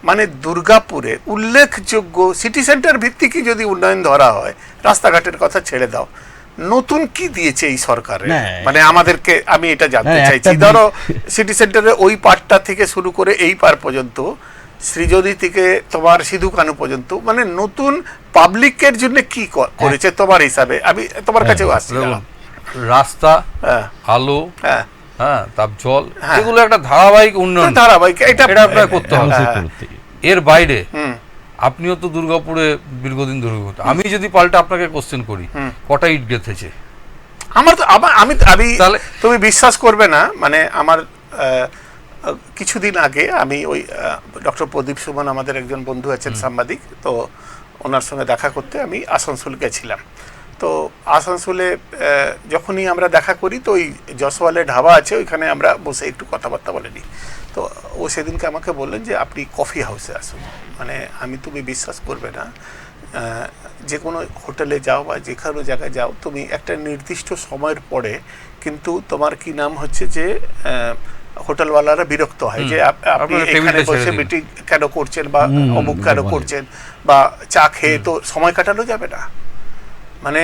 মানে দুর্গাপুরে উল্লেখযোগ্য সিটি সেন্টার ভিত্তিক যদি উন্নয়ন ধরা হয়, রাস্তাঘাটের কথা ছেড়ে দাও, নতুন কি দিয়েছে এই সরকারে? মানে আমাদেরকে, আমি এটা জানতে চাইছি, ধরো সিটি সেন্টারে ওই পার্টটা থেকে শুরু করে এই পার পর্যন্ত সৃজনী থেকে তোমার সিধু কানু পর্যন্ত, মানে নতুন পাবলিকের জন্য কি করেছে তোমার হিসাবে? আমি তোমার কাছেও আসছি। দেখুন, রাস্তা, হ্যাঁ আলো, হ্যাঁ হ্যাঁ, তার জল, হ্যাঁ। এগুলো একটা ধারাবাহিক উন্নয়ন, ধারাবাহিক, এটা আপনাকে করতে হবে। থেকে এর বাইরে হুম আপনিও তো দুর্গাপুরে দীর্ঘদিন ধরে ঘুরতেন। আমি যদি পাল্টা আপনাকে কোশ্চেন করি, কটা ইট গেঁথেছে? আমার তো আমি তাহলে তুমি বিশ্বাস করবে না, মানে আমার কিছুদিন আগে আমি ওই ডক্টর প্রদীপ সুমন আমাদের একজন বন্ধু আছেন সাংবাদিক, তো ওনার সঙ্গে দেখা করতে আমি আসানসোল গেছিলাম। তো আসানসোলে যখনই আমরা দেখা করি তো ওই জসওয়ালে ঢাবা আছে, ওইখানে আমরা বসে একটু কথাবার্তা বলে নিই। তো ও সেদিনকে আমাকে বললেন যে আপনি কফি হাউসে আসুন। মানে তুমি বিশ্বাস করবে না, যে কোনো হোটেলে যাও বা যে কোনো জায়গায় যাও, তুমি একটা নির্দিষ্ট সময়ের পরে কিন্তু তোমার কি নাম হচ্ছে যে হোটেলওয়ালারা বিরক্ত হয় যে আপনি এখানে বসে মিটিং কেন করছেন বা অমুক কেন করছেন বা চা খেয়ে তো সময় কাটানো যাবে না। মানে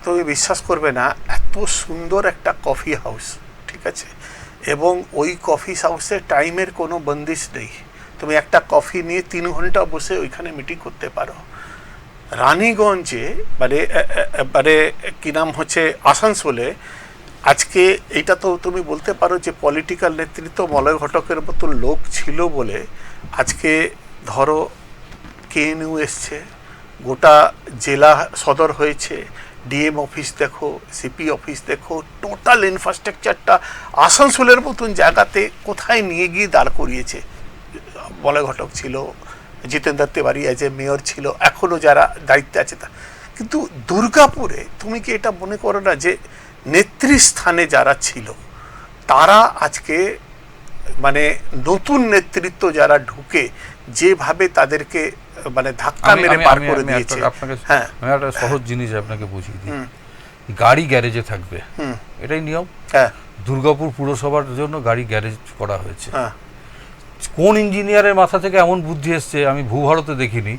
তুমি বিশ্বাস করবে না, এত সুন্দর একটা কফি হাউস, ঠিক আছে, এবং ওই কফি হাউসে টাইমের কোনো বন্দিশ নেই। তুমি একটা কফি নিয়ে 3 ঘন্টা বসে ওইখানে মিটিং করতে পারো। রানীগঞ্জে মানে মানে কি নাম হচ্ছে আসানসোলে আজকে এইটা তো তুমি বলতে পারো যে পলিটিক্যাল নেতৃত্ব মলয় ঘটকের মতো লোক ছিল বলে আজকে ধরো কেএনইউ এসছে, গোটা জেলা সদর হয়েছে, ডিএম অফিস দেখো, সিপি অফিস দেখো, টোটাল ইনফ্রাস্ট্রাকচারটা আসানসোলের মতন জায়গাতে কোথায় নিয়ে গিয়ে দাঁড় করিয়েছে। মলয় ঘটক ছিল, Jitendra Tiwari as a mayor ছিল, এখনও যারা দায়িত্বে আছে তা। কিন্তু দুর্গাপুরে তুমি কি এটা মনে করো না যে নেতৃস্থানে যারা ছিল তারা আজকে মানে নতুন নেতৃত্ব যারা ঢুকে যেভাবে তাদেরকে মানে ধাক্কা মেরে পার করে দিয়েছে। হ্যাঁ, আমি একটা সহজ জিনিস আপনাকে বুঝিয়ে দিই, গাড়ি গ্যারেজে থাকবে, এটাই নিয়ম। হ্যাঁ, দুর্গাপুর পুরসভার জন্য গাড়ি গ্যারেজ করা হয়েছে। কোন ইঞ্জিনিয়ারের মাথা থেকে এমন বুদ্ধি এসছে আমি ভূভারতে দেখিনি।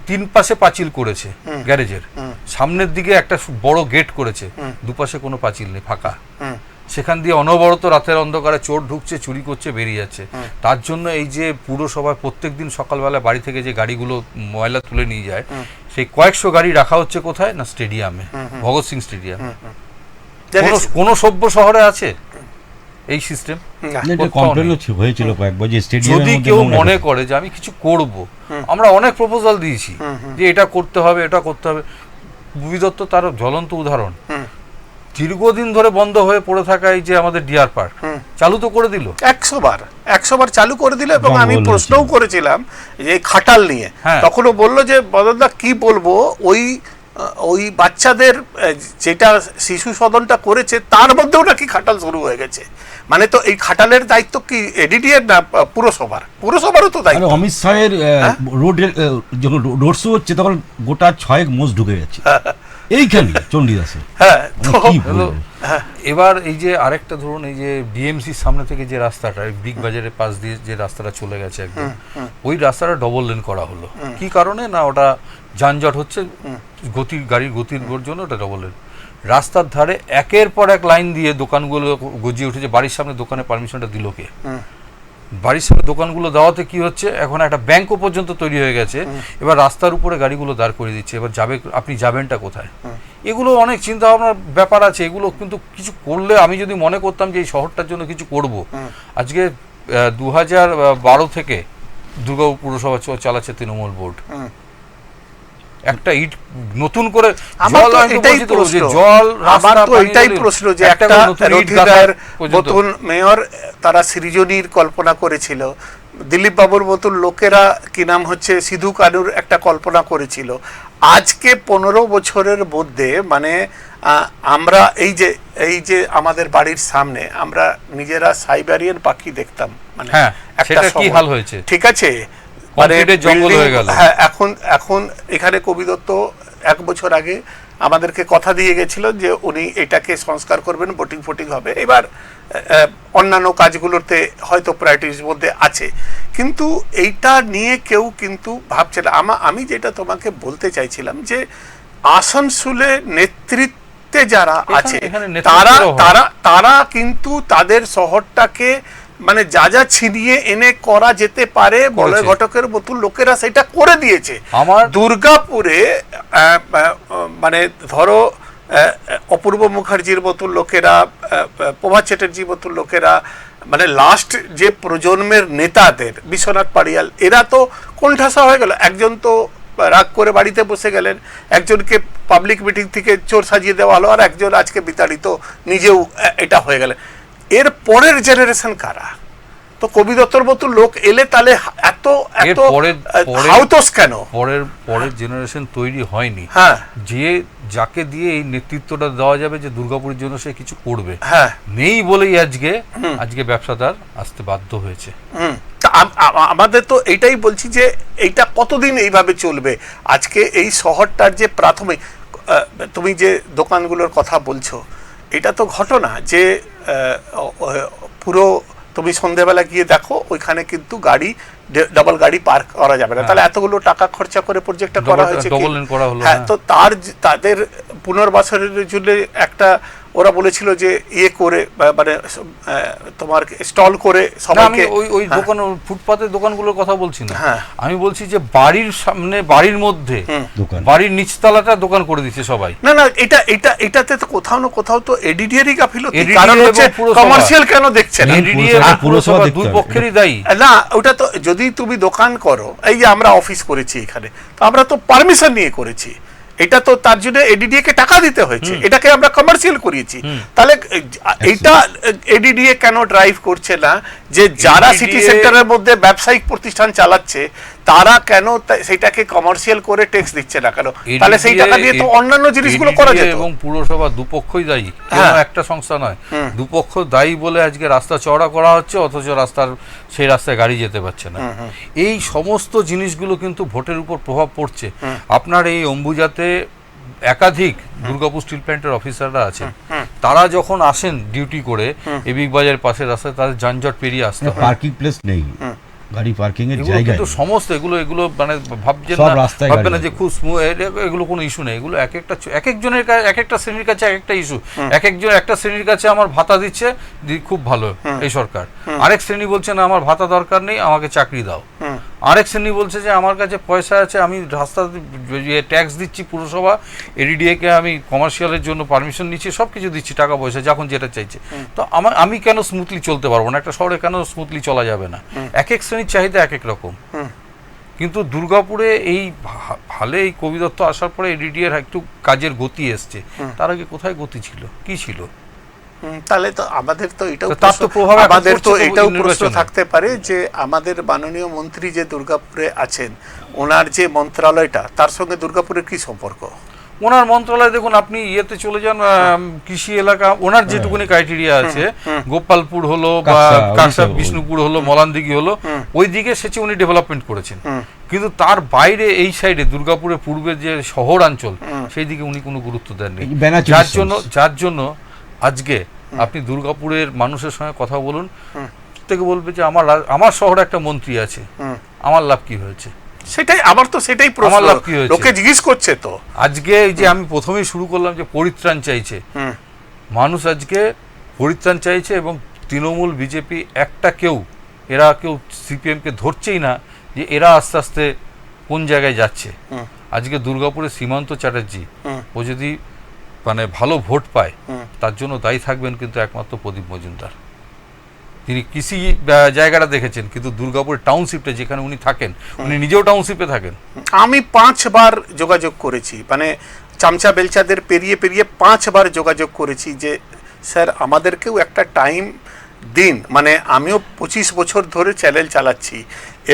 3 পাশে পাঁচিল করেছে গ্যারেজের, সামনের দিকে একটা বড় গেট করেছে, দুপাশে কোনো পাঁচিল নেই, ফাঁকা। সেখান দিয়ে অনবরত রাতের অন্ধকারে চোর ঢুকছে, চুরি করছে, বেরিয়ে যাচ্ছে। তার জন্য এই যে পুরসভায় প্রত্যেকদিন সকালবেলা বাড়ি থেকে যে গাড়িগুলো ময়লা তুলে নিয়ে যায়, সেই কয়েকশো গাড়ি রাখা হচ্ছে কোথায় না স্টেডিয়ামে, ভগৎ সিং স্টেডিয়াম। কোন সভ্য শহরে আছে এই সিস্টেম? হয়েছিল কয়েকবার যে যদি কেউ মনে করে যে আমি কিছু করব, আমরা অনেক প্রপোজাল দিয়েছি যে এটা করতে হবে, এটা করতে হবে। ভূমি দত্ত তার জ্বলন্ত উদাহরণ। দীর্ঘদিন ধরে বন্ধ হয়ে পড়ে থাকা এই যে আমাদের ডিয়ার পার্ক চালু তো করে দিল, 100 বার চালু করে দিল। এবং আমি প্রশ্নও করেছিলাম যে খাটাল নিয়ে, তখনও বললো যে বদলদা কি বলবো, ওই বাচ্চাদের যেটা শিশু সদনটা করেছে তার মধ্যেও নাকি খাটাল শুরু হয়ে গেছে। মানে তো এই খাটালের দায়িত্ব কি এডিডিএর না পুরসভারও তো দায়িত্ব। অমিত শাহের যখন রোড শো হচ্ছে তখন গোটা 6 মোষ ঢুকে গেছে এইখানে চণ্ডীদাসে। এবার এই যে আরেকটা ধরুন, এই যে ডিএমসির সামনে থেকে যে রাস্তাটা বিগ বাজারের পাশ দিয়ে যে রাস্তাটা চলে গেছে একদম, ওই রাস্তাটা ডবল লেন করা হলো। কি কারণে না, ওটা যানজট হচ্ছে, গাড়ির গতির জন্য ওটা ডবল লেন। রাস্তার ধারে একের পর এক লাইন দিয়ে দোকানগুলো গজিয়ে উঠেছে। বাড়ির সামনে দোকানের পারমিশনটা দিল কে? বাড়ির সামনে দোকানগুলো দেওয়াতে কি হচ্ছে, এখন একটা ব্যাংকও পর্যন্ত তৈরি হয়ে গেছে। এবার রাস্তার উপরে গাড়িগুলো দাঁড় করিয়ে দিচ্ছে। এবার আপনি যাবেনটা কোথায়? এগুলো অনেক চিন্তা ভাবনার ব্যাপার আছে। এগুলো কিন্তু কিছু করলে, আমি যদি মনে করতাম যে এই শহরটার জন্য কিছু করব, আজকে 2012 থেকে দুর্গাপুর পুরসভা চালাচ্ছে তৃণমূল বোর্ড। একটা ইট নতুন করে নতুন মেয়র তারা সৃজনীর কল্পনা করেছিল, দিলীপ বাবুর মতন লোকেরা কি নাম হচ্ছে সিধু কানুর একটা কল্পনা করেছিল। আজকে 15 বছরের মধ্যে মানে আমরা এই যে আমাদের বাড়ির সামনে আমরা নিজেরা সাইবেরিয়ান পাখি দেখতাম, মানে একটা কি হাল হয়েছে, ঠিক আছে, হ্যাঁ। এখন এখানে কবি দত্ত 1 বছর আগে আমাদেরকে কথা দিয়ে গেছিল যে উনি এটাকে সংস্কার করবেন, বোটিং হবে। এবার অন্যান্য কাজগুলোতে হয়তো প্রায়োরিটির মধ্যে আছে, কিন্তু এইটা নিয়ে কেউ কিন্তু ভাবছে না। আমি যেটা তোমাকে বলতে চাইছিলাম যে আসানসোলে নেতৃত্বে যারা আছে তারা কিন্তু তাদের শহরটাকে মানে যা যা ছিনিয়ে এনে করা যেতে পারে বলয় ঘটকের মতো লোকেরা সেটা করে দিয়েছে। আমার দুর্গাপুরে মানে ধরো অপূর্ব মুখার্জির মতো লোকেরা, প্রভাত চ্যাটার্জির মতো লোকেরা, মানে লাস্ট যে প্রজন্মের নেতাদের, বিশ্বনাথ পাড়িয়াল, এরা তো কোণঠাসা হয়ে গেল। একজন তো রাগ করে বাড়িতে বসে গেলেন, একজনকে পাবলিক মিটিং থেকে চোর সাজিয়ে দেওয়া হলো, আর একজন আজকে বিতাড়িত নিজেও এটা হয়ে গেলেন। এর পরের জেনারেশন কারা? তো কবি দত্তর মতো লোক এলে তাহলে এত এত হাউতোস কেন? পরের জেনারেশন তৈরি হয়নি। হ্যাঁ, যে যাকে দিয়ে এই নেতৃত্বটা দেওয়া যাবে যে দুর্গাপুরের জন্য সে কিছু করবে, হ্যাঁ, নেই বলেই আজকে ব্যবসাদার আসতে বাধ্য হয়েছে। আমাদের তো এইটাই বলছি যে এইটা কতদিন এইভাবে চলবে। আজকে এই শহরটার যে প্রাথমিক, তুমি যে দোকানগুলোর কথা বলছো, এটা তো ঘটনা যে পুরো তুমি সন্ধ্যেবেলা গিয়ে দেখো ওইখানে কিন্তু গাড়ি, ডাবল গাড়ি পার্ক করা যাবে না। তাহলে এতগুলো টাকা খরচা করে প্রজেক্টটা করা হয়েছে, হ্যাঁ, তো তাদের পুনর্বাসনের জন্য একটা ওরা বলেছিল যে ইয়ে করে, মানে তোমার স্টল করে সবাইকে, ওই দোকান, ফুটপাতের দোকানগুলোর কথা বলছি না, আমি বলছি যে বাড়ির সামনে, বাড়ির মধ্যে, বাড়ির নিচতলাটা দোকান করে দিচ্ছে সবাই। না না, এটাতে তো কোথাও না কোথাও তো এডিডিএরই গাফিলতি। কারণ হচ্ছে কমার্শিয়াল কেন দেখছেন? এডিডিএ এবং পুরসভা দুই পক্ষেরই দায়ী। না, ওটা তো যদি তুমি দোকান করো, এই যে আমরা অফিস করেছি এখানে, তো আমরা তো পারমিশন নিয়ে করেছি, এটা তো তার জন্য এডিডিএ কে টাকা দিতে হয়েছে, এটাকে আমরা কমার্শিয়াল করিয়েছি। তাহলে এটা এডিডিএ কেন ড্রাইভ করছে না যে যারা সিটি সেন্টারের মধ্যে ব্যবসায়িক প্রতিষ্ঠান চালাচ্ছে তারা কেন সেটাকে কমার্শিয়াল করে ট্যাক্স দিচ্ছে না কেন? তাহলে সেই টাকা দিয়ে তো অন্যান্য জিনিসগুলো করা যেত। এবং পুরসভা দুপক্ষই দায়ী, একটা সংস্থা নয়, দুপক্ষ দায়ী বলে আজকে রাস্তা চওড়া করা হচ্ছে, অথচ সেই রাস্তায় গাড়ি যেতে পারছে না। এই সমস্ত জিনিসগুলো কিন্তু ভোটের উপর প্রভাব পড়ছে। আপনার এই অম্বুজাতে একাধিক দুর্গাপুর স্টিল প্ল্যান্টের অফিসাররা আছেন, তারা যখন আসেন ডিউটি করে এবিক বাজারের পাশের রাস্তায়, তাদের যানজট পেরিয়ে আসতে হয়, পার্কিং প্লেস নেই, গাড়ি পার্কিং এর জায়গা কিন্তু সমস্ত এগুলো মানে ভাবছেন না যে খুব স্মুথ, এগুলো কোনো ইস্যু নেই। এগুলো এক একজনের কাছে, এক একটা শ্রেণীর কাছে এক একটা ইস্যু। একটা শ্রেণীর কাছে আমার ভাতা দিচ্ছে, খুব ভালো এই সরকার, আরেক শ্রেণী বলছে না আমার ভাতা দরকার নেই, আমাকে চাকরি দাও। আরেক শ্রেণী বলছে যে আমার কাছে পয়সা আছে, আমি রাস্তা ট্যাক্স দিচ্ছি, পুরসভা এডিডিএ কে আমি কমার্শিয়ালের জন্য পারমিশন নিচ্ছি, সব কিছু দিচ্ছি, টাকা পয়সা যখন যেটা চাইছে। তো আমি কেন স্মুথলি চলতে পারবো না? একটা শহরে কেন স্মুথলি চলা যাবে না? এক এক শ্রেণীর চাহিদা এক এক রকম। কিন্তু দুর্গাপুরে এই ভালে এই কবি দত্ত আসার পরে এডিডিএ এর একটু কাজের গতি এসছে, তার আগে কোথায় গতি ছিল, কি ছিল? তাহলে তো আমাদের তো এটাও প্রশ্ন থাকতে পারে যে আমাদের মাননীয় মন্ত্রী যে দুর্গাপুরে আছেন, ওনার যে মন্ত্রণালয়টা, তার সঙ্গে দুর্গাপুরের কি সম্পর্ক? ওনার মন্ত্রণালয় দেখুন, আপনি ইয়েতে চলে যান, কৃষি এলাকা, ওনার যেটুকুনি ক্রাইটেরিয়া আছে, গোপালপুর হলো বা কাকসা বিষ্ণুপুর হলো, মলানদিঘি হলো, ওই দিকে সেচে উনি ডেভেলপমেন্ট করেছেন। কিন্তু তার বাইরে এই সাইডে দুর্গাপুরের পূর্বে যে শহরাঞ্চল, সেই দিকে উনি কোনো গুরুত্ব দেননি। যার জন্য আজকে আপনি দুর্গাপুরের মানুষের সঙ্গে কথা বলুন, থেকে বলবে যে আমার শহরে একটা মন্ত্রী আছে, আমার লাভ কি হয়েছে? সেটাই সেটাই প্রশ্ন লোকে জিজ্ঞেস করছে। তো আজকে এই যে আমি প্রথমেই শুরু করলাম যে পরিত্রাণ চাইছে মানুষ, আজকে পরিত্রাণ চাইছে, এবং তৃণমূল, বিজেপি এরা কেউ সিপিএম কে ধরছেই না যে এরা আস্তে আস্তে কোন জায়গায় যাচ্ছে। আজকে দুর্গাপুরে সীমান্ত চ্যাটার্জি, ও যদি মানে ভালো ভোট পায়, তার জন্য দায়ী থাকবেন কিন্তু একমাত্র প্রদীপ মজুমদার। তিনি কৃষি জায়গাটা দেখেছেন, কিন্তু দুর্গাপুর টাউনশিপটা যেখানে উনি থাকেন, উনি নিজেও টাউনশিপে থাকেন। আমি 5 বার যোগাযোগ করেছি, মানে চামচা বেলচাদের পেরিয়ে 5 বার যোগাযোগ করেছি যে স্যার আমাদেরকেও একটা টাইম দিন। মানে আমিও 25 বছর ধরে চ্যানেল চালাচ্ছি,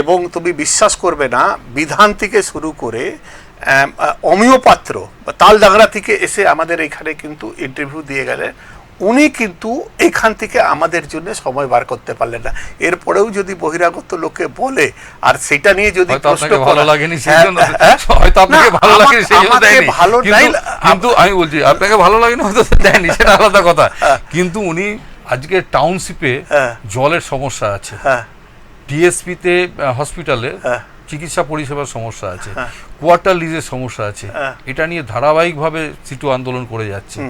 এবং তুমি বিশ্বাস করবে না, বিধান থেকে শুরু করে অমিয় পাত্র তালডাংরা থেকে এসে আমাদের এখানে কিন্তু ইন্টারভিউ দিয়ে গেলেন। উনি কিন্তু এখান থেকে আমাদের জন্য সময় বার করতে পারলেন না। এরপরেও যদি বহিরাগত লোকে বলে, আর সেটা নিয়ে যদি প্রশ্ন ভালো লাগেনি, হয়তো আপনাকে ভালো লাগেনি, কিন্তু আমি বলছি আপনাকে ভালো লাগেনি, হয়তো দেয়নি, সেটা আলাদা কথা। কিন্তু উনি আজকে টাউনশিপে জলের সমস্যা আছে, ডিএসপিতে হসপিটালে চিকিৎসা পরিষেবার সমস্যা আছে, কোয়ার্টার লিজের সমস্যা আছে, এটা নিয়ে ধারাবাহিকভাবে সিটু আন্দোলন করে যাচ্ছে।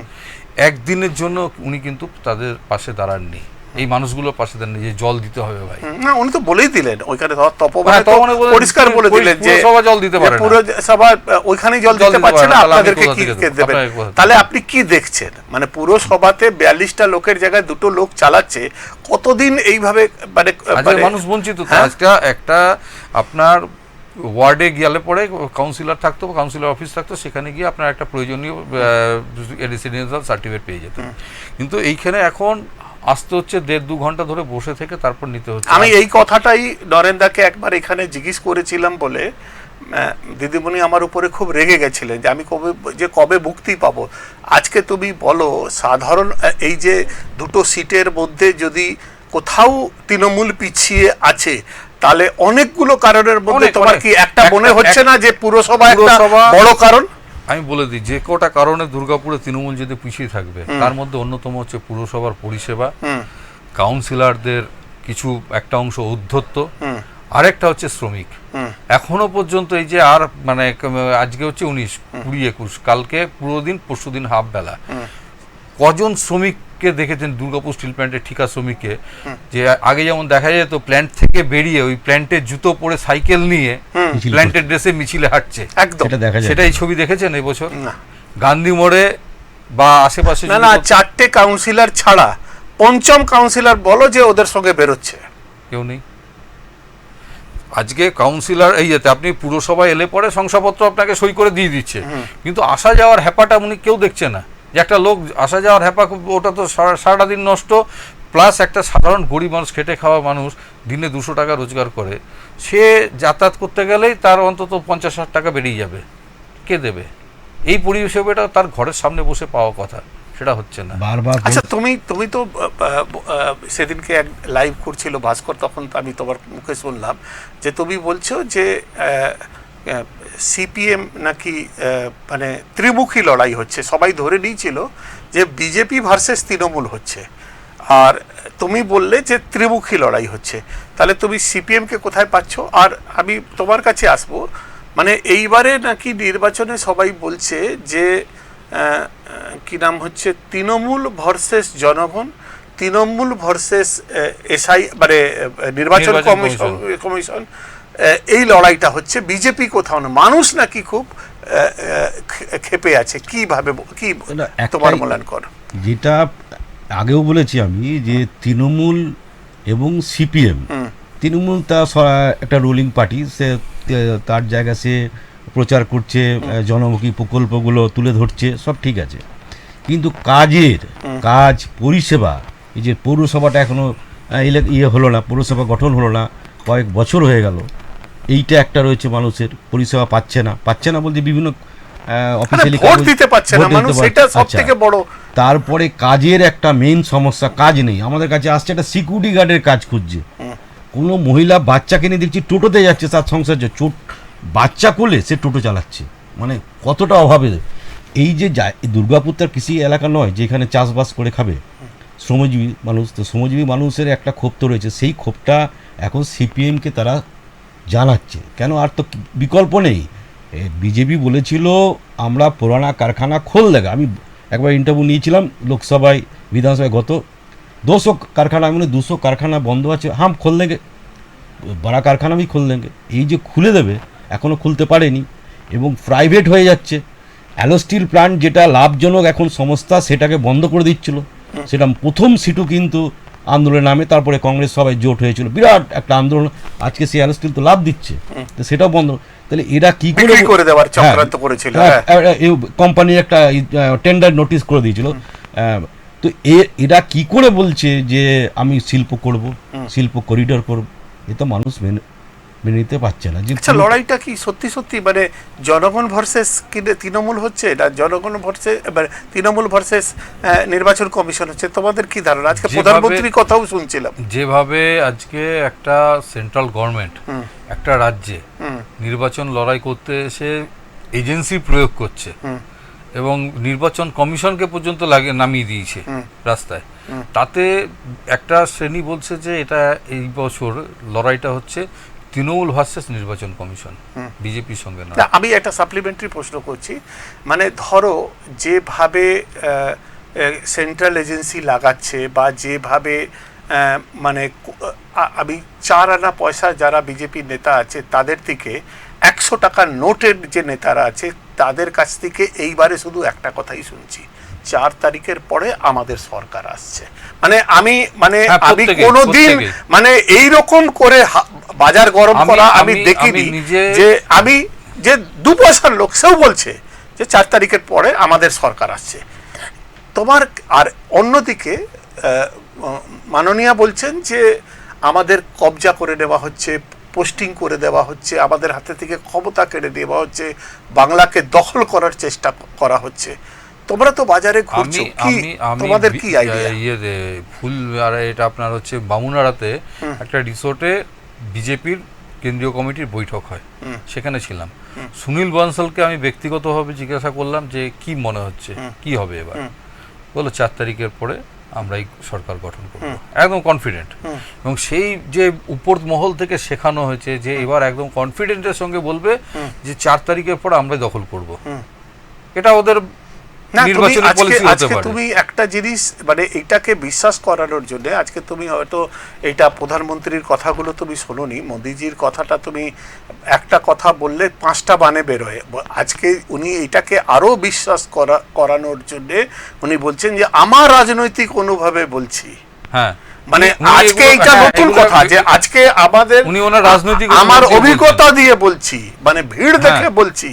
একদিনের জন্য উনি কিন্তু তাদের পাশে দাঁড়াননি। এই মানুষগুলোর পাশে দেন যে জল দিতে হবে ভাই। না, উনি তো বলেই দিলেন ওইখানে তপবনে হ্যাঁ, তপবনে বলে পরিষ্কার বলে দিলেন যে পুরসভা জল দিতে পারে না। পুরসভা ওইখানেই জল দিতে পারছে না, আপনাদেরকে কি দেবেন? তাহলে আপনি কি দেখছেন? মানে পুরসভাতে 42টা লোকের জায়গায় 2টো লোক চালাচ্ছে, কতদিন এইভাবে মানে মানুষ বঞ্চিত। আজকে একটা আপনার ওয়ার্ডে গেলে পরে কাউন্সিলর থাকতো, কাউন্সিলর অফিস থাকতো, সেখানে গিয়ে আপনার একটা প্রয়োজনীয় রেসিডেন্সিয়াল সার্টিফিকেট পেয়ে যেতেন। কিন্তু এইখানে এখন আসতে হচ্ছে 1.5-2 ঘন্টা ধরে বসে থেকে তারপর নিতে হচ্ছে। আমি এই কথাটাই নরেন্দাকে একবার এখানে জিজ্ঞেস করেছিলাম বলে দিদিমণি আমার উপরে খুব রেগে গেছিলেন যে আমি কবে মুক্তি পাবো। আজকে তুমি বলো, সাধারণ এই যে 2টো সিটের মধ্যে যদি কোথাও তৃণমূল পিছিয়ে আছে, তাহলে অনেকগুলো কারণের মধ্যে তোমার কি একটা মনে হচ্ছে না যে পুরসভা একটা বড় কারণ? আমি বলে দিই, যে কটা কারণে দুর্গাপুরে তৃণমূল যদি পিছিয়ে থাকবে তার মধ্যে অন্যতম হচ্ছে পুরসভার পরিষেবা, কাউন্সিলরদের কিছু একটা অংশ উদ্ধত্ত, আরেকটা হচ্ছে শ্রমিক। এখনো পর্যন্ত এই যে আর মানে আজকে হচ্ছে 19, 20, 21, কালকে পুরো দিন, পরশু দিন হাফ বেলা, কজন শ্রমিককে দেখেছেন দুর্গাপুর স্টিল প্ল্যান্টের ঠিকা শ্রমিককে? যে আগে যেমন দেখা যেত প্ল্যান্ট থেকে বেরিয়ে ওই প্ল্যান্টের জুতো পরে সাইকেল নিয়ে প্ল্যান্টের ড্রেসে মিছিলে হাঁটছে, একদম সেটাই ছবি দেখেছেন এই বছর গান্ধী মোড়ে বা আশেপাশে? না, 4টে কাউন্সিলর ছাড়া 5ম কাউন্সিলর বলো যে ওদের সঙ্গে বেরোচ্ছে, কেউ নেই। আজকে কাউন্সিলর এই যেতে আপনি পুরসভায় এলে পরে শংসাপত্র আপনাকে সই করে দিয়ে দিচ্ছে, কিন্তু আসা যাওয়ার হ্যাপাটা উনি কেউ দেখছে না। যে একটা লোক আসা যাওয়ার হ্যাপা, ওটা তো সারাটা দিন নষ্ট। প্লাস একটা সাধারণ গরিব মানুষ, খেটে খাওয়া মানুষ, দিনে 200 টাকা রোজগার করে, সে যাতায়াত করতে গেলেই তার অন্তত 50-60 টাকা বেরিয়ে যাবে। কে দেবে? এই পরিষেবাটা তার ঘরের সামনে বসে পাওয়া কথা, সেটা হচ্ছে না। আচ্ছা, তুমি তো সেদিনকে এক লাইভ করছিল ভাস্কর, তখন আমি তোমার মুখে শুনলাম যে তুমি বলছো যে সিপিএম নাকি মানে ত্রিমুখী লড়াই হচ্ছে, সবাই ধরে নিয়েছিল যে বিজেপি ভার্সেস তৃণমূল হচ্ছে, আর তুমি বললে যে ত্রিমুখী লড়াই হচ্ছে। তাহলে তুমি সিপিএমকে কোথায় পাচ্ছ? আর আমি তোমার কাছে আসবো, মানে এইবারে নাকি নির্বাচনে সবাই বলছে যে কি নাম হচ্ছে, তৃণমূল ভার্সেস জনগণ, তৃণমূল ভার্সেস এসআই মানে নির্বাচন কমিশন, এই লড়াইটা হচ্ছে। বিজেপি কোথাও না, মানুষ নাকি খুব ক্ষেপে আছে। কিভাবে কি তোমার মূল্যায়ন কর? যেটা আগেও বলেছি আমি, যে তৃণমূল এবং সিপিএম, তৃণমূল তা একটা রুলিং পার্টি, সে তার জায়গায় সে প্রচার করছে, জনমুখী প্রকল্পগুলো তুলে ধরছে, সব ঠিক আছে, কিন্তু কাজ পরিষেবা, এই যে পৌরসভাটা এখনো হলো না, পৌরসভা গঠন হলো না, কয়েক বছর হয়ে গেল, এইটা একটা রয়েছে, মানুষের পরিষেবা পাচ্ছে না বলতে বিভিন্ন অফিসিয়ালি ভোট দিতে পারছে না মানুষ, সেটা সবথেকে বড়। তারপরে কাজের একটা মেইন সমস্যা, কাজ নেই। আমাদের কাছে আসছে একটা সিকিউরিটি গার্ডের কাজ খুঁজছে, কোনো মহিলা বাচ্চাকে নিয়ে দেখছি টোটোতে যাচ্ছে, তার সংসার বাচ্চা কোলে সে টোটো চালাচ্ছে, মানে কতটা অভাবে। এই যে দুর্গাপুর তার কৃষি এলাকা নয় যেখানে চাষবাস করে খাবে, শ্রমজীবী মানুষ, তো শ্রমজীবী মানুষের একটা ক্ষোভ তো রয়েছে, সেই ক্ষোভটা এখন সিপিএমকে তারা জানাচ্ছে। কেন? আর তো বিকল্প নেই। বিজেপি বলেছিল আমরা পুরানা কারখানা খোল দেগা, আমি একবার ইন্টারভিউ নিয়েছিলাম লোকসভায়, বিধানসভায়, গত 200 কারখানা, মানে 200 কারখানা বন্ধ আছে, হাম খোল দেগে, বড়া কারখানা भी খোল দেंगे। এই যে খুলে দেবে, এখনও খুলতে পারেনি এবং প্রাইভেট হয়ে যাচ্ছে। অ্যালো স্টিল প্ল্যান্ট যেটা লাভজনক এখন সংস্থা, সেটাকে বন্ধ করে দিচ্ছিল, সেটা প্রথম সিটু কিন্তু আন্দোলনের নামে, তারপরে কংগ্রেস সবাই জোট হয়েছিল, বিরাট একটা আন্দোলন, আজকে সেই অ্যালো স্টিল তো লাভ দিচ্ছে, তো সেটাও বন্ধ। তাহলে এরা কি করে দেওয়ার চক্রান্ত করেছিল, কোম্পানি একটা টেন্ডার নোটিশ করে দিয়েছিল, তো এরা কি করে বলছে যে আমি শিল্প করব, শিল্প করিডোর করব, এ তো মানুষ মেনে নিতে পারছে না। আচ্ছা, লড়াইটা কি সত্যি মানে জনগণ ভার্সেস তৃণমূল হচ্ছে, না জনগণ ভার্সেস তৃণমূল ভার্সেস নির্বাচন কমিশন হচ্ছে? তোমাদের কি ধারণা? আজকে প্রধানমন্ত্রীর কথাও শুনছিলাম, যেভাবে আজকে একটা সেন্ট্রাল গভর্নমেন্ট একটা রাজ্যে নির্বাচন লড়াই করতে এসে এজেন্সি প্রয়োগ করছে এবং নির্বাচন কমিশনকে পর্যন্ত নামিয়ে দিয়েছে রাস্তায়, তাতে একটা শ্রেণী বলছে যে এটা এই বছর লড়াইটা হচ্ছে তৃণমূল ভার্সেস নির্বাচন কমিশন, বিজেপির সঙ্গে না। আমি একটা সাপ্লিমেন্টারি প্রশ্ন করছি, মানে ধরো যেভাবে সেন্ট্রাল এজেন্সি লাগাচ্ছে বা যেভাবে মানে আমি 4 আনা পয়সা যারা বিজেপি নেতা আছে তাদের থেকে 100 টাকার নোটের যে নেতারা আছে তাদের কাছ থেকে এইবারে শুধু একটা কথাই শুনছি, 4 তারিখের পরে আমাদের সরকার আসছে। মানে আমি আমি কোনোদিন মানে এইরকম করে বাজার গরম করা আমি দেখিনি, যে 2 পয়সার লোক সেও বলছে যে 4 তারিখের পরে আমাদের সরকার আসছে তোমার। আর অন্যদিকে মাননীয়া বলছেন যে আমাদের কবজা করে নেওয়া হচ্ছে, পোস্টিং করে দেওয়া হচ্ছে, আমাদের হাতে থেকে ক্ষমতা কেড়ে নেওয়া হচ্ছে, বাংলাকে দখল করার চেষ্টা করা হচ্ছে। তোমরা তো বাজারে ঘুরছো, কি তোমাদের কি আইডিয়া? ফুল আর এটা আপনার হচ্ছে বামুনাড়াতে একটা রিসোর্টে বিজেপির কেন্দ্রীয় কমিটির বৈঠক হয়, সেখানে ছিলাম। সুনীল বনসালকে আমি ব্যক্তিগতভাবে জিজ্ঞাসা করলাম যে কি মনে হচ্ছে, কি হবে এবার। বললো 4 তারিখের পরে আমরাই সরকার গঠন করবো, একদম কনফিডেন্ট। এবং সেই যে উপর মহল থেকে শেখানো হয়েছে যে এবার একদম কনফিডেন্টের সঙ্গে বলবে যে 4 তারিখের পর আমরাই দখল করব, এটা ওদের নির্বাচনী পলিসি হতে পারে। তুমি একটা জিনিস মানে এটাকে বিশ্বাস করানোর জন্য আজকে তুমি হয়তো এটা প্রধানমন্ত্রীর কথাগুলো তুমি শোনোনি, মোদিজির কথাটা তুমি একটা কথা বললে 5টা বানে বেরোয়। আজকে উনি এটাকে আরো বিশ্বাস করানোর জন্য উনি বলছেন যে আমার রাজনৈতিক অনুভবে বলছি। হ্যাঁ, মানে আজকে এটা নতুন কথা যে আজকে আমাদের উনি ওনার রাজনৈতিক আমার অভিজ্ঞতা দিয়ে বলছি, মানে ভিড় দেখে বলছি